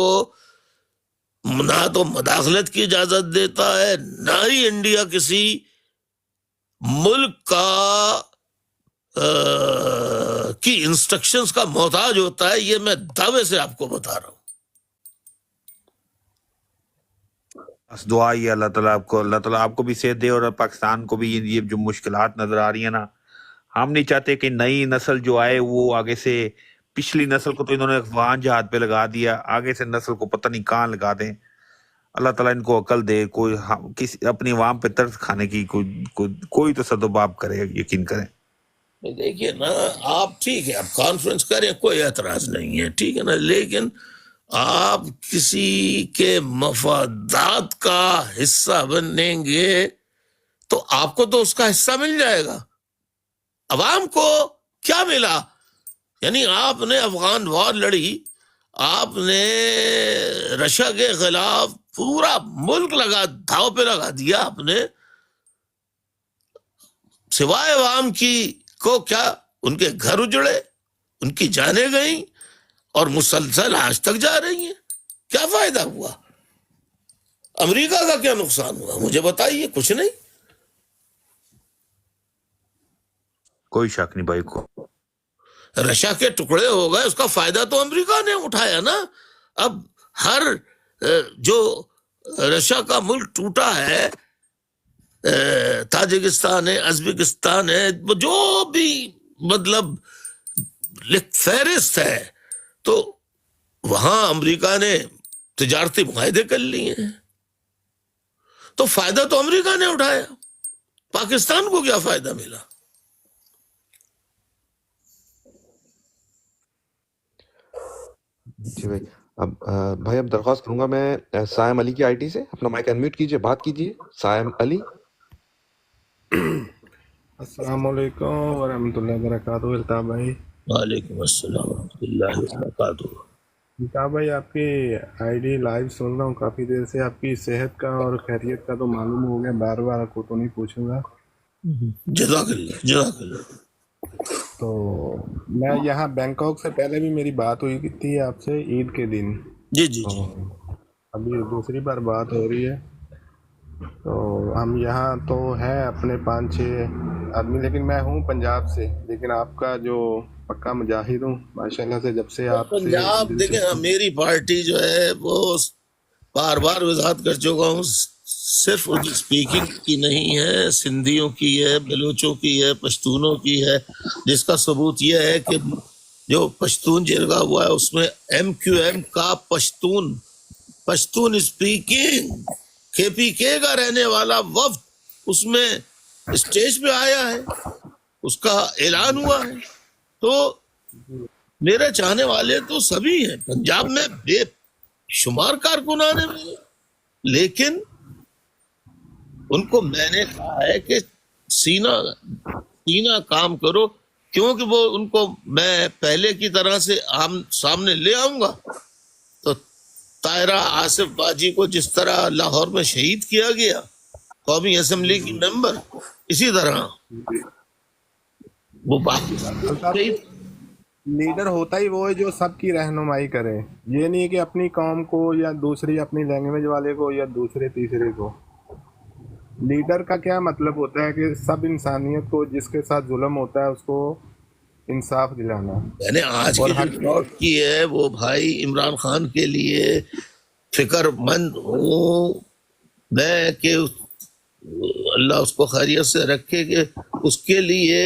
نہ تو مداخلت کی اجازت دیتا ہے, نہ ہی انڈیا کسی ملک کا کی انسٹرکشنز کا محتاج ہوتا ہے، یہ میں دعوے سے آپ کو بتا رہا ہوں. بس دعا ہی ہے اللہ تعالیٰ آپ کو بھی صحت دے، اور پاکستان کو بھی یہ جو مشکلات نظر آ رہی ہیں نا، ہم نہیں چاہتے کہ نئی نسل جو آئے وہ آگے سے، پچھلی نسل کو تو انہوں نے افغان جہاد پہ لگا دیا، آگے سے نسل کو پتہ نہیں کہاں لگا دیں. اللہ تعالیٰ ان کو عقل دے، کوئی کسی اپنی عوام پہ طرز کھانے کی کوئی تو سدوباب کرے، یقین کریں. دیکھیے نا، آپ ٹھیک ہے آپ کانفرنس کریں، کوئی اعتراض نہیں ہے، ٹھیک ہے نا، لیکن آپ کسی کے مفادات کا حصہ بنیں گے تو آپ کو تو اس کا حصہ مل جائے گا. عوام کو کیا ملا؟ یعنی آپ نے افغان وار لڑی، آپ نے رشیا کے خلاف پورا ملک دھاؤ پہ لگا دیا آپ نے، سوائے عوام کی کو کیا ان کے گھر اجڑے، ان کی جانیں گئیں اور مسلسل آج تک جا رہی ہیں. کیا فائدہ ہوا؟ امریکہ کا کیا نقصان ہوا؟ مجھے بتائیے. کچھ نہیں. کوئی شک نہیں بھائی کو. رشیا کے ٹکڑے ہو گئے، اس کا فائدہ تو امریکہ نے اٹھایا نا. اب ہر جو رشیا کا ملک ٹوٹا ہے، تاجکستان ہے، ازبکستان ہے، جو بھی مطلب فہرست ہے، تو وہاں امریکہ نے تجارتی معاہدے کر لیے ہیں، تو فائدہ تو امریکہ نے اٹھایا. پاکستان کو کیا فائدہ ملا؟ جی بھائی. اب بھائی اب درخواست کروں گا میں سائم علی کی آئی ٹی سے، اپنا مائک انمیوٹ کیجئے، بات کیجئے. سائم علی. السلام علیکم ورحمۃ اللہ وبرکاتہ. الطاف بھائی. وعلیکم السلام ورحمۃ اللہ وبرکاتہ. الطاف بھائی، آپ کی آئی ڈی لائیو سن رہا ہوں کافی دیر سے. آپ کی صحت کا اور خیریت کا تو معلوم ہو گیا، بار بار آپ کو تو نہیں پوچھوں گا. جزاک اللہ جزاک اللہ. تو میں یہاں بینکاک سے پہلے بھی میری بات ہوئی تھی آپ سے عید کے دن. جی جی جی. ابھی دوسری بار بات ہو رہی ہے. تو ہم یہاں تو ہیں اپنے 5-6 آدمی، لیکن میں ہوں پنجاب سے، لیکن آپ کا جو پکا مجاہد ہوں ماشاءاللہ سے. جب سے آپ سے پنجاب دیکھیں، میری پارٹی جو ہے وہ بار بار وضاحت کر چکا ہوں، صرف اردو اسپیکنگ کی نہیں ہے، سندھیوں کی ہے، بلوچوں کی ہے، پشتونوں کی ہے، جس کا ثبوت یہ ہے کہ جو پشتون جرگہ ہوا ہے اس میں MQM کا پشتون اسپیکنگ KPK کا رہنے والا وفد اس میں اسٹیج پہ آیا ہے، اس کا اعلان ہوا ہے. تو میرے چاہنے والے تو سبھی ہیں پنجاب میں، بے شمار کارکنان ہیں میرے، لیکن ان کو میں نے کہا ہے کہ سینہ کام کرو، کیونکہ وہ ان کو میں پہلے کی طرح سے سامنے لے آؤں گا. تو طاہرہ آصف باجی کو جس طرح لاہور میں شہید کیا گیا، قومی اسمبلی کی ممبر، اسی طرح وہ باقی لیڈر ہوتا ہی وہ ہے جو سب کی رہنمائی کرے. یہ نہیں کہ اپنی قوم کو یا دوسری اپنی لینگویج والے کو یا دوسرے تیسرے کو. لیڈر کا کیا مطلب ہوتا ہے کہ سب انسانیت کو، جس کے ساتھ ظلم ہوتا ہے اس کو انصاف دلانا. میں نے آج کی جو ٹاک کی ہے وہ بھائی عمران خان کے لیے فکر مند ہوں میں کہ اللہ اس کو خیریت سے رکھے، کہ اس کے لیے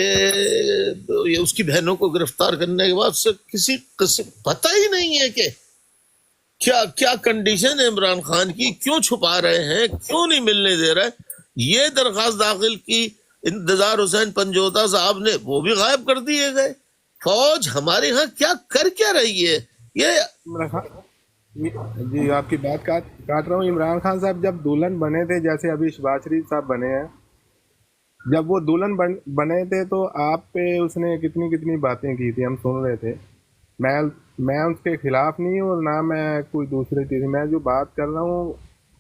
اس کی بہنوں کو گرفتار کرنے کے بعد سے کسی قسم پتہ ہی نہیں ہے کہ کیا کنڈیشن ہے عمران خان کی، کیوں چھپا رہے ہیں، کیوں نہیں ملنے دے رہے. یہ درخواست داخل کی انتظار حسین پنجوتا صاحب نے، وہ بھی غائب کر دیے گئے. فوج ہمارے ہاں کیا رہی ہے یہ. جی آپ کی بات کاٹ رہا ہوں. عمران خان صاحب جب دلہن بنے تھے، جیسے ابھی شہباز شریف صاحب بنے ہیں، جب وہ دلہن بنے تھے تو آپ پہ اس نے کتنی باتیں کی تھی، ہم سن رہے تھے. میں اس کے خلاف نہیں ہوں، نہ میں کوئی دوسرے چیز، میں جو بات کر رہا ہوں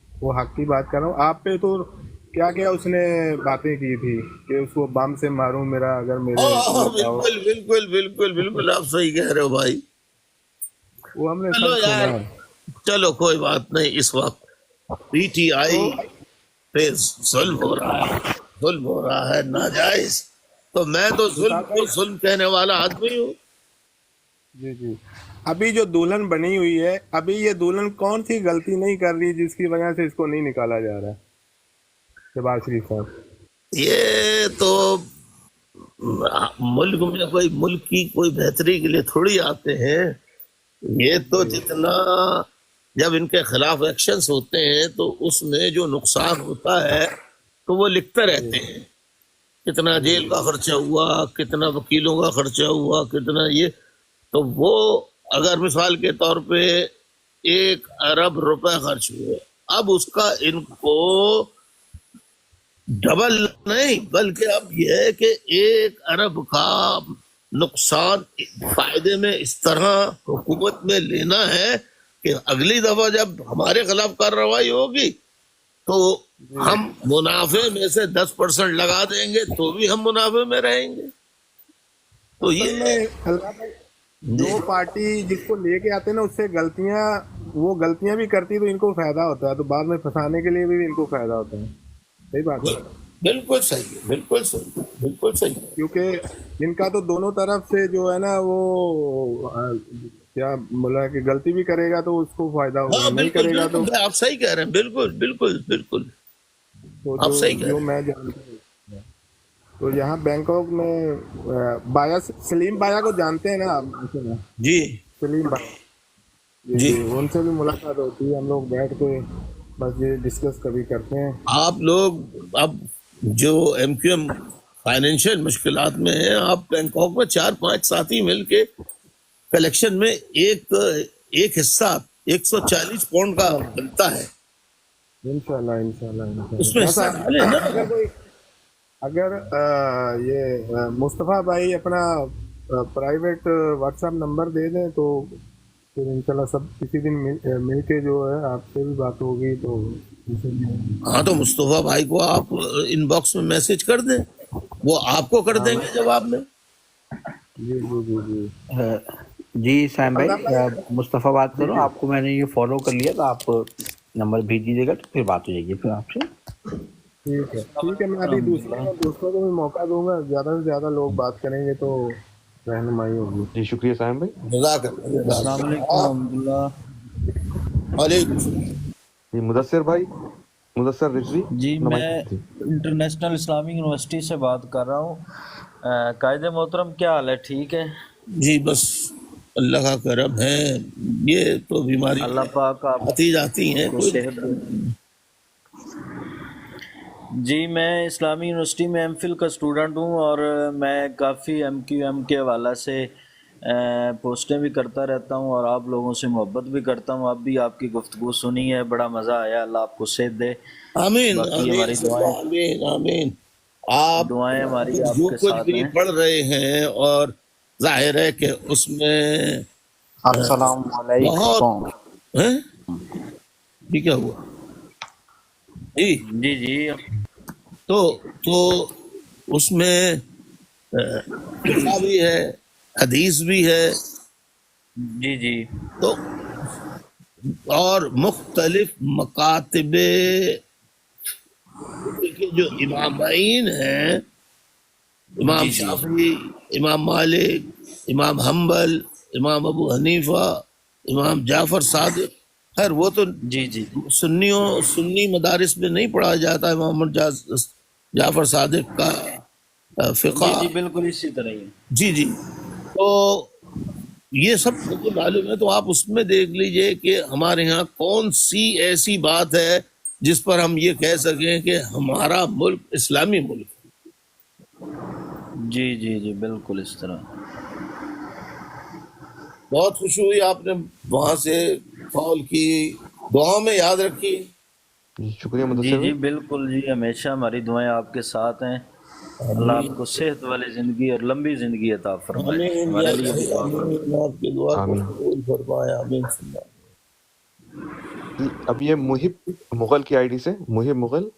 وہ حق کی بات کر رہا ہوں. آپ پہ تو کیا اس نے باتیں کی تھی کہ اس کو بم سے ماروں میرا اگر میرے. بالکل آپ صحیح کہہ رہے ہو بھائی. وہ ہم نے سب سنا. چلو کوئی بات نہیں. اس وقت PTI پہ ظلم ہو رہا ہے ناجائز. تو میں تو ظلم مصطفیٰ کو بھائی ظلم کہنے والا آدمی ہوں. جی جی ابھی جو دلہن بنی ہوئی ہے ابھی یہ دلہن کون سی غلطی نہیں کر رہی جس کی وجہ سے اس کو نہیں نکالا جا رہا ہے شہباز شریف صاحب؟ یہ تو ملک میں کوئی ملک کی کوئی بہتری کے لیے تھوڑی آتے ہیں. یہ تو جتنا جب ان کے خلاف ایکشنز ہوتے ہیں تو اس میں جو نقصان ہوتا ہے تو وہ لکھتے رہتے ہیں کتنا جیل کا خرچہ ہوا, کتنا وکیلوں کا خرچہ ہوا, کتنا یہ. تو وہ اگر مثال کے طور پہ 1 ارب روپے خرچ ہوئے, اب اس کا ان کو ڈبل نہیں بلکہ اب یہ ہے کہ 1 ارب کا نقصان فائدے میں اس طرح حکومت میں لینا ہے کہ اگلی دفعہ جب ہمارے خلاف کارروائی ہوگی تو ہم منافع میں سے 10% لگا دیں گے تو بھی ہم منافع میں رہیں گے. تو اصل یہ میں اللہ بھائی جو پارٹی جس کو لے کے آتے ہیں نا اس سے وہ غلطیاں بھی کرتی تو ان کو فائدہ ہوتا ہے, تو بعد میں پھنسانے کے لیے بھی ان کو فائدہ ہوتا ہے. صحیح بات ہے, بالکل صحیح ہے, بالکل صحیح, بالکل صحیح ہے. کیونکہ ان کا تو دونوں طرف سے جو ہے نا وہ کیا بولا کہ غلطی بھی کرے گا تو اس کو فائدہ ہوگا, ہاں نہیں بالکل کرے گا تو بالکل آپ صحیح کہہ رہے ہیں, بالکل بالکل بالکل آپ صحیح کہہ جو رہے میں جانتا ہوں. تو یہاں بینکاک میں بایا سلیم بایا کو جانتے ہیں نا آپ؟ ہیں. جی سلیم بایا جی جی جی ان سے بھی ملاقات ہوتی ہے, ہم لوگ بیٹھ کے بس یہ ڈسکس کبھی کرتے ہیں. آپ لوگ اب جو ایم کیو ایم فائنینشیل مشکلات میں ہیں, آپ بینکاک میں 4-5 ساتھی مل کے کلیکشن میں ایک حصہ 140 پاؤنڈ کا بنتا ہے, انشاءاللہ اس میں حصہ ڈالیں نا. اگر یہ مصطفیٰ بھائی اپنا پرائیویٹ واٹس ایپ نمبر دے دیں تو پھر انشاءاللہ سب کسی دن مل کے جو ہے آپ سے بھی بات ہوگی تو ہاں تو مصطفیٰ بھائی کو آپ ان باکس میں میسج کر دیں, وہ آپ کو کر دیں گے جواب میں. جی جی جی جی جی سیم بھائی, اللہ بھائی مصطفیٰ بات کر جی رہا ہوں. جی آپ کو میں نے یہ فالو کر لیا تو آپ نمبر بھیج دیجیے گا تو پھر بات ہو جائے گی پھر آپ سے. ٹھیک ہے میں ابھی دوسروں کو بھی موقع دوں گا, زیادہ سے زیادہ لوگ بات کریں گے تو رہنمائی ہوگی. جی شکریہ سائم بھائی. جزاک اللہ, جزاک السلام اللہ. علیکم ورحمۃ اللہ. وعلیکم السلام. جی مدثر بھائی, مدثر رضوی جی اپنا میں مائک. جی انٹرنیشنل اسلامک یونیورسٹی سے بات کر رہا ہوں. قائد محترم کیا حال ہے, ٹھیک ہے؟ جی بس اللہ کا کرم ہے, یہ تو بیماری اللہ پاک آپ آتی جاتی ہیں, کو کوئی صحت دے. جی میں اسلامی یونیورسٹی میں ایم فل کا اسٹوڈنٹ ہوں اور میں کافی ایم کیو ایم کے حوالہ سے پوسٹیں بھی کرتا رہتا ہوں اور آپ لوگوں سے محبت بھی کرتا ہوں. اب بھی آپ کی گفتگو سنی ہے, بڑا مزہ آیا. اللہ آپ کو صحت دے. آمین باقی آمین ہماری دعائیں آمین آمین. آپ دعائیں ہماری آپ جو کے کچھ ساتھ بھی ہیں. پڑھ رہے ہیں اور ظاہر ہے کہ اس میں السلام بہت علیکم. ہیں؟ یہ کیا ہوا جی؟ جی جی تو اس میں فقہ بھی ہے, حدیث بھی ہے, جی جی تو اور مختلف مکاتب کے جو امامین ہیں, امام جی جی شافعی, امام مالک, امام حنبل, امام ابو حنیفہ, امام جعفر صادق. خیر وہ تو جی جی سنی مدارس میں نہیں پڑھا جاتا امام جعفر صادق کا فقہ. جی جی بالکل اسی طرح ہی ہے. جی جی, تو یہ سب مجھے معلوم ہے. تو آپ اس میں دیکھ لیجئے کہ ہمارے ہاں کون سی ایسی بات ہے جس پر ہم یہ کہہ سکیں کہ ہمارا ملک اسلامی ملک ہے. جی جی جی بالکل اس طرح. بہت خوشی ہوئی آپ نے وہاں سے کال کی, دعاؤں میں یاد رکھی. جی شکریہ جی مدثر جی بھائی. بالکل جی, ہمیشہ ہماری دعائیں آپ کے ساتھ ہیں. اللہ آپ کو صحت والی زندگی اور لمبی زندگی عطا فرمائے. آمین یا ہمارے لیے بھی دعا کریں. آمین, آپ کی دعا کو آمین. قبول فرمائے. آمین. جی اب یہ محب مغل کی آئی ڈی سے, محب مغل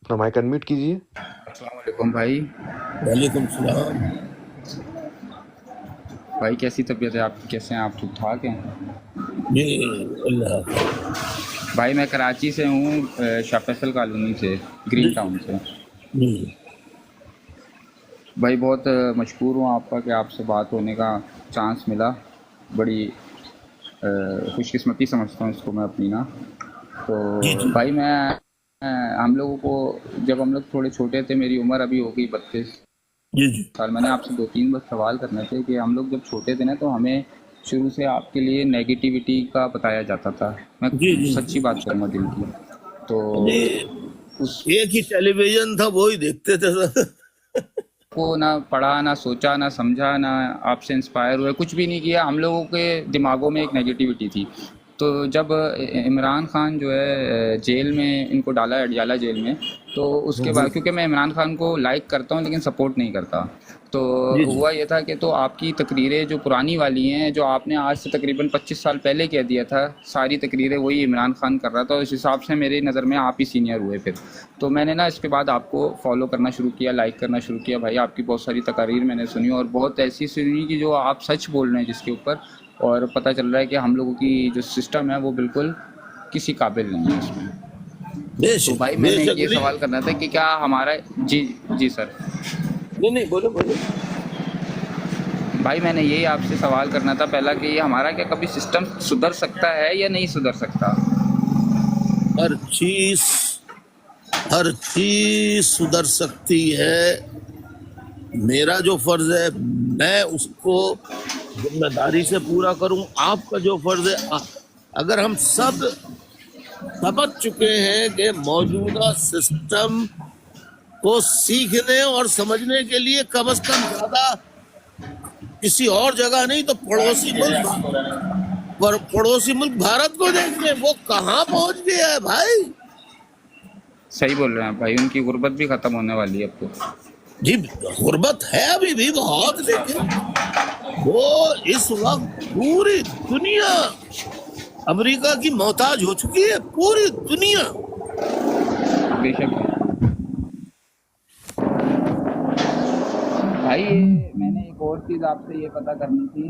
اپنا مائک انمیوٹ کیجیے. السلام علیکم بھائی. وعلیکم السلام. بھائی کیسی طبیعت ہے آپ کی, کیسے ہیں آپ, ٹھیک ٹھاک ہیں؟ جی اللہ. بھائی میں کراچی سے ہوں, شاہ فیصل کالونی سے, گرین ٹاؤن سے. جی بھائی بہت مشکور ہوں آپ کا کہ آپ سے بات ہونے کا چانس ملا. بڑی خوش قسمتی سمجھتا ہوں اس کو میں اپنی نا. تو جی جی بھائی میں ہم لوگوں کو جب ہم لوگ تھوڑے چھوٹے تھے, میری عمر ابھی ہو گئی 32 جی جی سال, میں نے آپ سے 2-3 بس سوال کرنے تھے کہ ہم لوگ جب چھوٹے تھے نا تو ہمیں شروع سے آپ کے لیے نیگیٹیوٹی کا بتایا جاتا تھا. میں جی جی سچی بات کروں گا دل کی. تو جی اس ایک ہی ٹیلی ویژن تھا, وہی دیکھتے تھے سر. کو نہ پڑھا نہ سوچا نہ سمجھا نہ آپ سے انسپائر ہوئے, کچھ بھی نہیں کیا. ہم لوگوں کے دماغوں میں ایک نیگیٹیوٹی تھی. تو جب عمران خان جو ہے جیل میں ان کو ڈالا اڈیالہ جیل میں, تو اس کے بعد کیونکہ میں عمران خان کو لائک کرتا ہوں لیکن سپورٹ نہیں کرتا, تو جی جی ہوا یہ تھا کہ تو آپ کی تقریریں جو پرانی والی ہیں جو آپ نے آج سے تقریباً 25 سال پہلے کہہ دیا تھا, ساری تقریریں وہی عمران خان کر رہا تھا. اس حساب سے میری نظر میں آپ ہی سینئر ہوئے پھر. تو میں نے نا اس کے بعد آپ کو فالو کرنا شروع کیا, لائک کرنا شروع کیا. بھائی آپ کی بہت ساری تقاریر میں نے سنی اور بہت ایسی سنی کہ جو آپ سچ بول رہے ہیں جس کے اوپر, اور پتہ چل رہا ہے کہ ہم لوگوں کی جو سسٹم ہے وہ بالکل کسی قابل نہیں ہے اس میں. بے تو شک بھائی میں بے نے شک. یہ نہیں سوال کرنا تھا کہ کیا ہمارا جی سر نہیں بولو بولو. بھائی میں نے یہی آپ سے سوال کرنا تھا پہلا کہ یہ ہمارا کیا کبھی سسٹم سدھر سکتا ہے یا نہیں سدھر سکتا؟ ہر چیز ہر چیز سدھر سکتی ہے. میرا جو فرض ہے میں اس کو ذمہ داری سے پورا کروں. آپ کا جو فرض ہے, اگر ہم سب سمجھ چکے ہیں کہ موجودہ سسٹم کو سیکھنے اور سمجھنے کے لیے کم از کم زیادہ کسی اور جگہ نہیں تو پڑوسی ملک بھارت کو دیکھ لیں, وہ کہاں پہنچ گیا ہے بھائی. صحیح بول رہے ہیں بھائی, ان کی غربت بھی ختم ہونے والی ہے اب تو. جی غربت ہے ابھی بھی بہت, لیکن وہ اس وقت پوری دنیا امریکہ کی محتاج ہو چکی ہے, پوری دنیا. بے شک بھائی. میں نے ایک اور چیز آپ سے یہ پتہ کرنی تھی.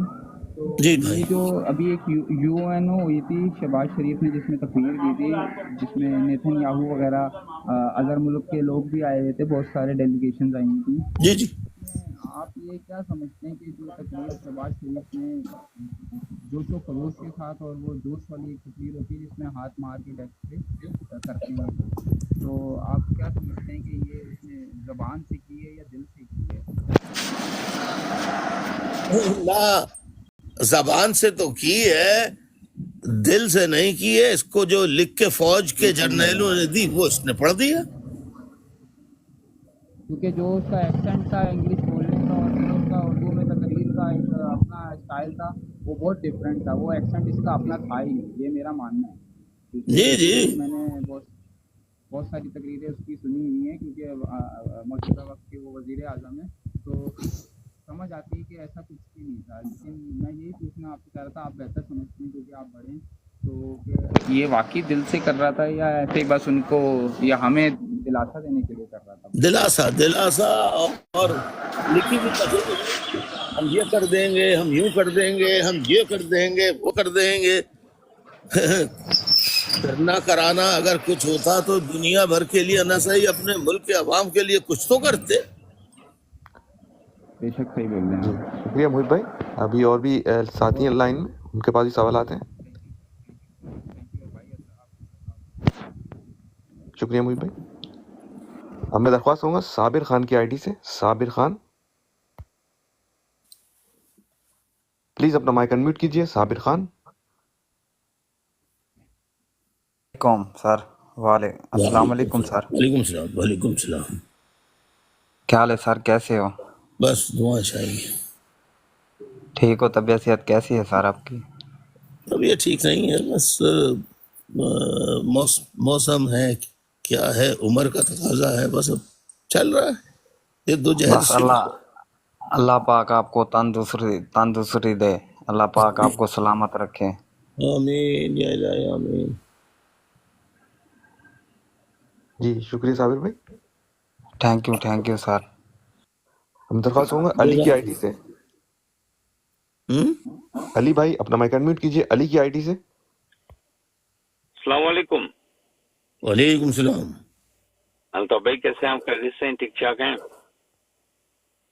تو جی بھائی. یہ جو ابھی ایک یو این او ہوئی تھی شہباز شریف نے جس میں تقریر دی تھی, جس میں نیتن یاہو وغیرہ ادر ملک کے لوگ بھی آئے ہوئے تھے, بہت سارے ڈیلیگیشنز آئی ہوئی تھیں. جی جی آپ یہ کیا سمجھتے ہیں کہ جو تقریر شہباز شریف نے جوش و خروش کے ساتھ, اور وہ جوش والی ایک تقریر ہوتی ہے جس میں ہاتھ مار کے ڈیسک پہ کرتے ہیں, تو آپ کیا سمجھتے ہیں کہ یہ اس نے زبان سے کی ہے یا دل سے کی ہے؟ نہ زبان سے تو کی ہے, دل سے نہیں کی ہے. اس کو جو لکھ کے فوج کے جرنیلوں نے دی وہ اس نے پڑھ دیا. کیونکہ جو اس کا ایکسنٹ تھا انگلش بولنے کا اور جو اس کا اردو میں تقریر کا ایک اپنا اسٹائل تھا وہ بہت ڈفرینٹ تھا. وہ ایکسنٹ اس کا اپنا تھا ہی نہیں, یہ میرا ماننا ہے. جی جی میں نے بہت ساری تقریریں اس کی سنی ہوئی ہیں کیونکہ موجودہ وقت کے وہ وزیر اعظم ہیں, تو سمجھ آتی ہے کہ ایسا کچھ بھی نہیں تھا. لیکن میں یہی پوچھنا آپ سے چاہ رہا تھا, آپ بہتر سمجھتے ہیں کیونکہ آپ بڑے ہیں, تو کہ یہ واقعی دل سے کر رہا تھا یا ایسے بس ان کو یا ہمیں دلاسا دینے کے لیے کر رہا تھا؟ دلاسا اور لکھی ہوئی تقریر, ہم یہ کر دیں گے, ہم یوں کر دیں گے, ہم یہ کر دیں گے, وہ کر دیں گے. کرنا کرانا اگر کچھ ہوتا تو دنیا بھر کے لیے نہ صحیح اپنے ملک کے عوام کے لیے کچھ تو کرتے. بے شک صحیح بول رہے جی ہیں. شکریہ محیط بھائی. ابھی اور بھی ساتھی ہیں لائن میں, ان کے پاس بھی سوالات ہیں. شکریہ محیط بھائی. اب میں درخواست کروں گا صابر خان کی آئی ڈی سے. صابر خان پلیز اپنا مائک انمیوٹ کیجیے. صابر خان. سر السلام علیکم سر. وعلیکم السلام. وعلیکم السلام. کیا حال ہے سر, کیسے ہو؟ بس دعا چاہیے. ٹھیک ہو؟ طبیعت صحت کیسی ہے سر آپ کی؟ اب یہ ٹھیک نہیں ہے, بس موسم ہے, کیا ہے, عمر کا تقاضا ہے, بس اب چل رہا ہے. یہ دو جہد بس شروع. اللہ پاک آپ کو تندرستی دے, اللہ پاک آپ کو سلامت رکھے. آمین یا الہی آمین. جی شکریہ صابر بھائی. Thank you sir. ہم درخواست کروں گا علی کی آئی ڈی سے. علی بھائی اپنا مائک انمیوٹ کیجیے. علی کی آئی ڈی سے. السلام علیکم. وعلیکم السلام. الطاف بھائی کیسے ہیں آپ؟ خیریت سے ہیں؟ ٹھیک ٹھاک ہیں؟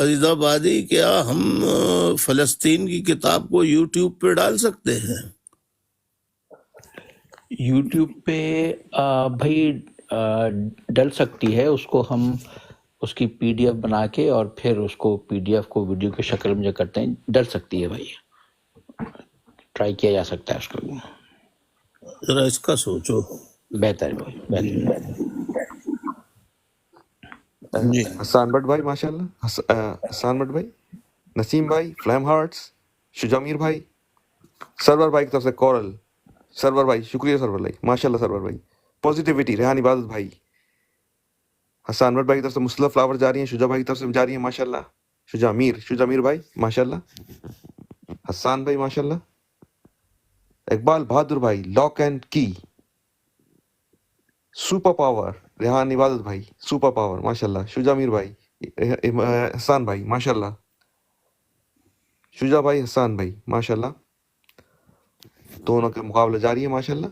عزیز آبادی کیا ہم فلسطین کی کتاب کو یوٹیوب پہ ڈال سکتے ہیں؟ یوٹیوب پہ بھائی ڈل سکتی ہے، اس کو ہم اس کی پی ڈی ایف بنا کے اور پھر اس کو پی ڈی ایف کو ویڈیو کی شکل میں جو کرتے ہیں ڈل سکتی ہے بھائی، ٹرائی کیا جا سکتا ہے اس کو، ذرا اس کا سوچو. بہتر ہے بھائی، بہتر. جی حسان بٹ بھائی ماشاء اللہ، حسان بٹ بھائی، نسیم بھائی، فلیم ہارٹس، شجامیر بھائی، سرور بھائی کی طرف سے کورل، سرور بھائی شکریہ سرور بھائی ماشاء اللہ، سرور بھائی پازیٹیوٹی، ریحان عبادت بھائی، حسان بٹ بھائی کی طرف سے مسلح فلاور جا رہی ہیں، شجا بھائی کی طرف سے جا رہی ہیں ماشاء اللہ، شجامیر بھائی ماشاء اللہ، حسان بھائی ماشاء اللہ، اقبال بہادر بھائی، لاک اینڈ کی، سپر پاور، ریحان عبادت بھائی سپر پاور ماشاء اللہ، شجامیر بھائی، حسان بھائی ماشاء اللہ، شجا بھائی، حسان بھائی ماشاء اللہ، دونوں کے مقابلہ جاری ہے ماشاء اللہ،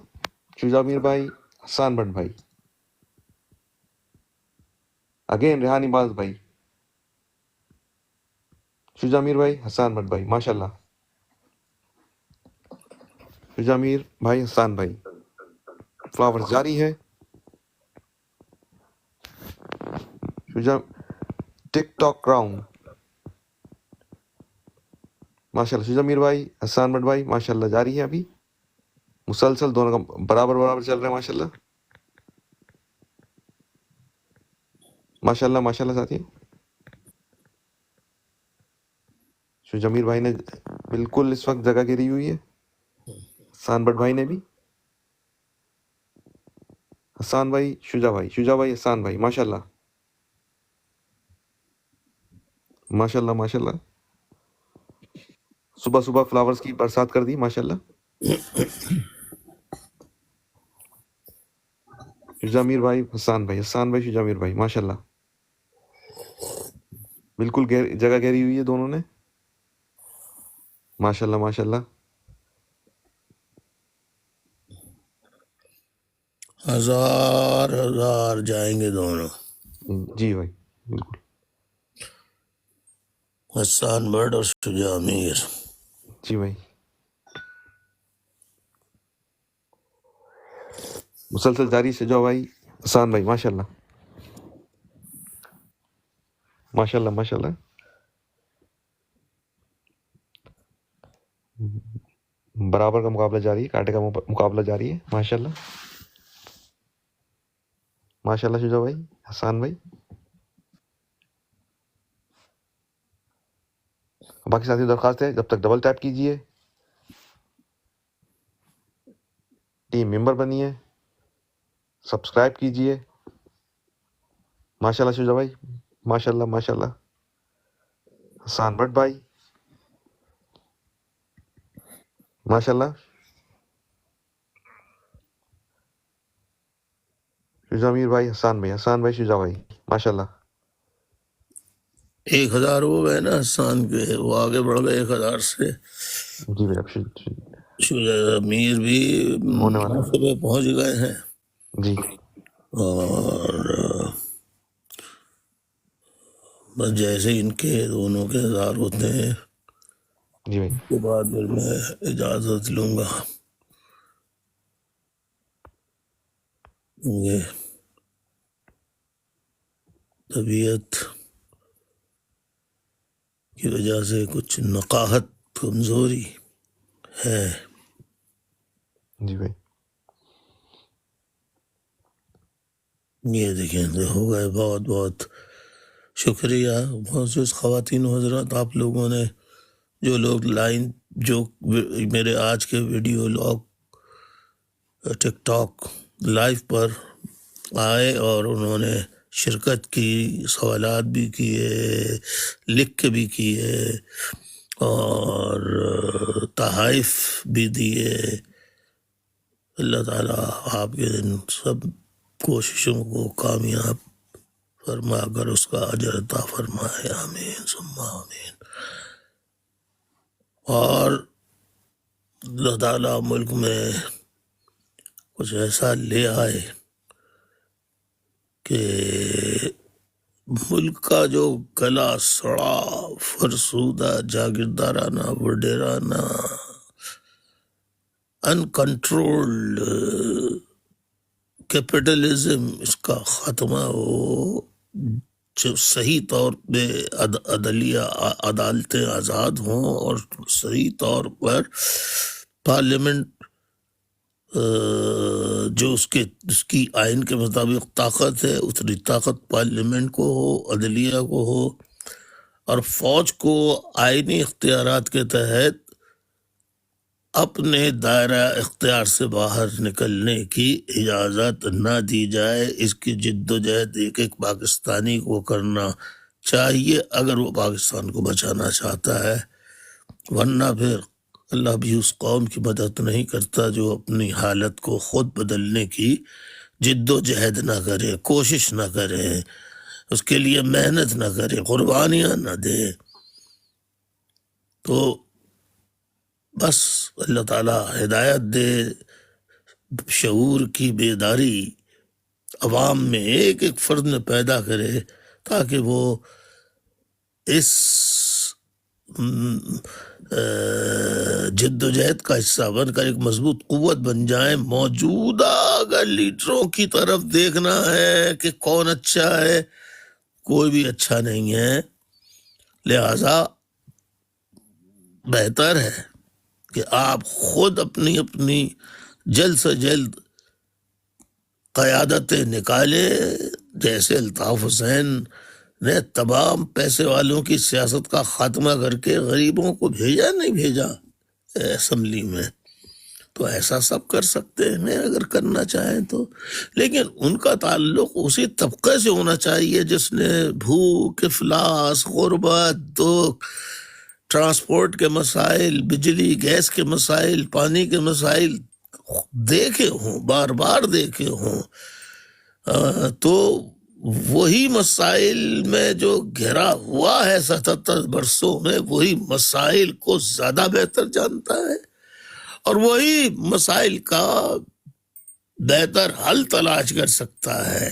شجامیر بھائی، حسان بٹ بھائی، اگین ریحان عبادت بھائی، شجامیر بھائی، حسان بٹ بھائی ماشاء اللہ، شجامیر بھائی، حسان بھائی، فلاورز جاری ہے، ٹک ٹاک کراؤن ماشاء اللہ، شجامیر بھائی، حسان بٹ بھائی ماشاء اللہ جاری ہے، ابھی مسلسل دونوں کا برابر چل رہا ہے ماشاء اللہ، ماشاء اللہ ماشاء اللہ ساتھی. شجامیر بھائی نے بالکل اس وقت جگہ گھیری ہوئی ہے، حسان بٹ بھائی نے بھی، حسان بھائی، شجا بھائی، حسان بھائی ماشاء اللہ ماشاء اللہ ماشاء اللہ، صبح فلاورز کی برسات کر دی ماشاء اللہ، شجامیر بھائی، حسان بھائی، شجامیر بھائی ماشاء اللہ، بالکل جگہ گھیری ہوئی ہے دونوں نے ماشاء اللہ ماشاء اللہ، ہزار جائیں گے دونوں، جی بھائی بالکل، حسان بٹ اور شجامیر. جی بھائی مسلسل جاری، شجا بھائی، حسان بھائی ماشاء اللہ ماشاء اللہ ماشاء اللہ، برابر کا مقابلہ جاری ہے، کاٹے کا مقابلہ جاری ہے ماشاء اللہ ماشاء اللہ، شجا بھائی، حسان بھائی، باقی ساتھی درخواست ہے جب تک ڈبل ٹیپ کیجئے، ٹیم ممبر بنیے، سبسکرائب کیجئے ماشاء اللہ، شجا بھائی ماشاء اللہ ماشاء اللہ، حسان بٹ بھائی ماشاء اللہ، شجامیر بھائی، حسان بھائی، شجا بھائی ماشاء اللہ، 1000 ہو گئے نا حسان کے، وہ آگے بڑھ گئے 1000 سے. جی بھائی اب شجامیر بھی ہونے والا منافع پہ پہنچ گئے ہیں، جی، اور بس جیسے ان کے دونوں کے 1000 ہوتے ہیں جی بھائی اس کے بعد پھر میں اجازت لوں گا. یہ طبیعت کی وجہ سے کچھ نقاہت، کمزوری ہے. جی بھائی یہ دیکھیں ہو گئے. بہت بہت شکریہ معزز خواتین و حضرات، آپ لوگوں نے جو لوگ جو میرے آج کے ویڈیو لاگ ٹک ٹاک لائیو پر آئے اور انہوں نے شرکت کی، سوالات بھی کیے، لکھ کے بھی کیے اور تحائف بھی دیے. اللہ تعالیٰ آپ کے ان سب کوششوں کو کامیاب فرما کر اس کا اجر عطا فرمائے، آمین ثم آمین. اور اللہ تعالیٰ ملک میں کچھ ایسا لے آئے کہ ملک کا جو گلا سڑا فرسودہ جاگیردارانہ وڈیرانہ انکنٹرولڈ کیپٹلزم اس کا خاتمہ ہو، جو صحیح طور پہ عدالتیں آزاد ہوں اور صحیح طور پر پارلیمنٹ جو اس کی آئین کے مطابق طاقت ہے اتنی طاقت پارلیمنٹ کو ہو، عدلیہ کو ہو، اور فوج کو آئینی اختیارات کے تحت اپنے دائرہ اختیار سے باہر نکلنے کی اجازت نہ دی جائے۔ اس کی جد و جہد ایک ایک پاکستانی کو کرنا چاہیے اگر وہ پاکستان کو بچانا چاہتا ہے، ورنہ پھر اللہ بھی اس قوم کی مدد نہیں کرتا جو اپنی حالت کو خود بدلنے کی جد و جہد نہ کرے، کوشش نہ کرے، اس کے لیے محنت نہ کرے، قربانیاں نہ دے۔ تو بس اللہ تعالیٰ ہدایت دے، شعور کی بیداری عوام میں ایک ایک فرد میں پیدا کرے تاکہ وہ اس جد و جہد کا حصہ بن کر ایک مضبوط قوت بن جائیں۔ موجودہ اگر لیڈروں کی طرف دیکھنا ہے کہ کون اچھا ہے، کوئی بھی اچھا نہیں ہے، لہذا بہتر ہے کہ آپ خود اپنی جلد سے جلد قیادتیں نکالیں، جیسے الطاف حسین نے تمام پیسے والوں کی سیاست کا خاتمہ کر کے غریبوں کو بھیجا، نہیں بھیجا اسمبلی میں، تو ایسا سب کر سکتے ہیں اگر کرنا چاہیں تو، لیکن ان کا تعلق اسی طبقے سے ہونا چاہیے جس نے بھوک، افلاس، غربت، دکھ، ٹرانسپورٹ کے مسائل، بجلی گیس کے مسائل، پانی کے مسائل دیکھے ہوں، بار بار دیکھے ہوں، تو وہی مسائل میں جو گھرا ہوا ہے 77 برسوں میں، وہی مسائل کو زیادہ بہتر جانتا ہے اور وہی مسائل کا بہتر حل تلاش کر سکتا ہے،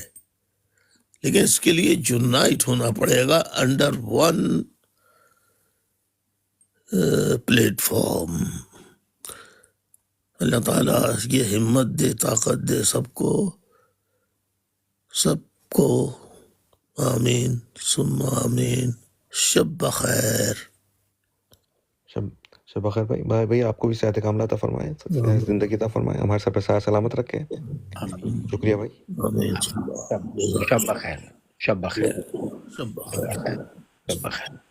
لیکن اس کے لیے یونائٹ ہونا پڑے گا انڈر ون پلیٹ فارم۔ اللہ تعالیٰ یہ ہمت دے، طاقت دے سب کو، آمین ثم آمین۔ شب بخیر۔ شب بخیر بھائی آپ کو بھی صحت کاملہ عطا فرمائے، زندگی عطا فرمائے، ہمارے سب پہ سایہ سلامت رکھے۔ شکریہ بھائی۔ شب بخیر، شب بخیر، شب بخیر۔ شب بخیر۔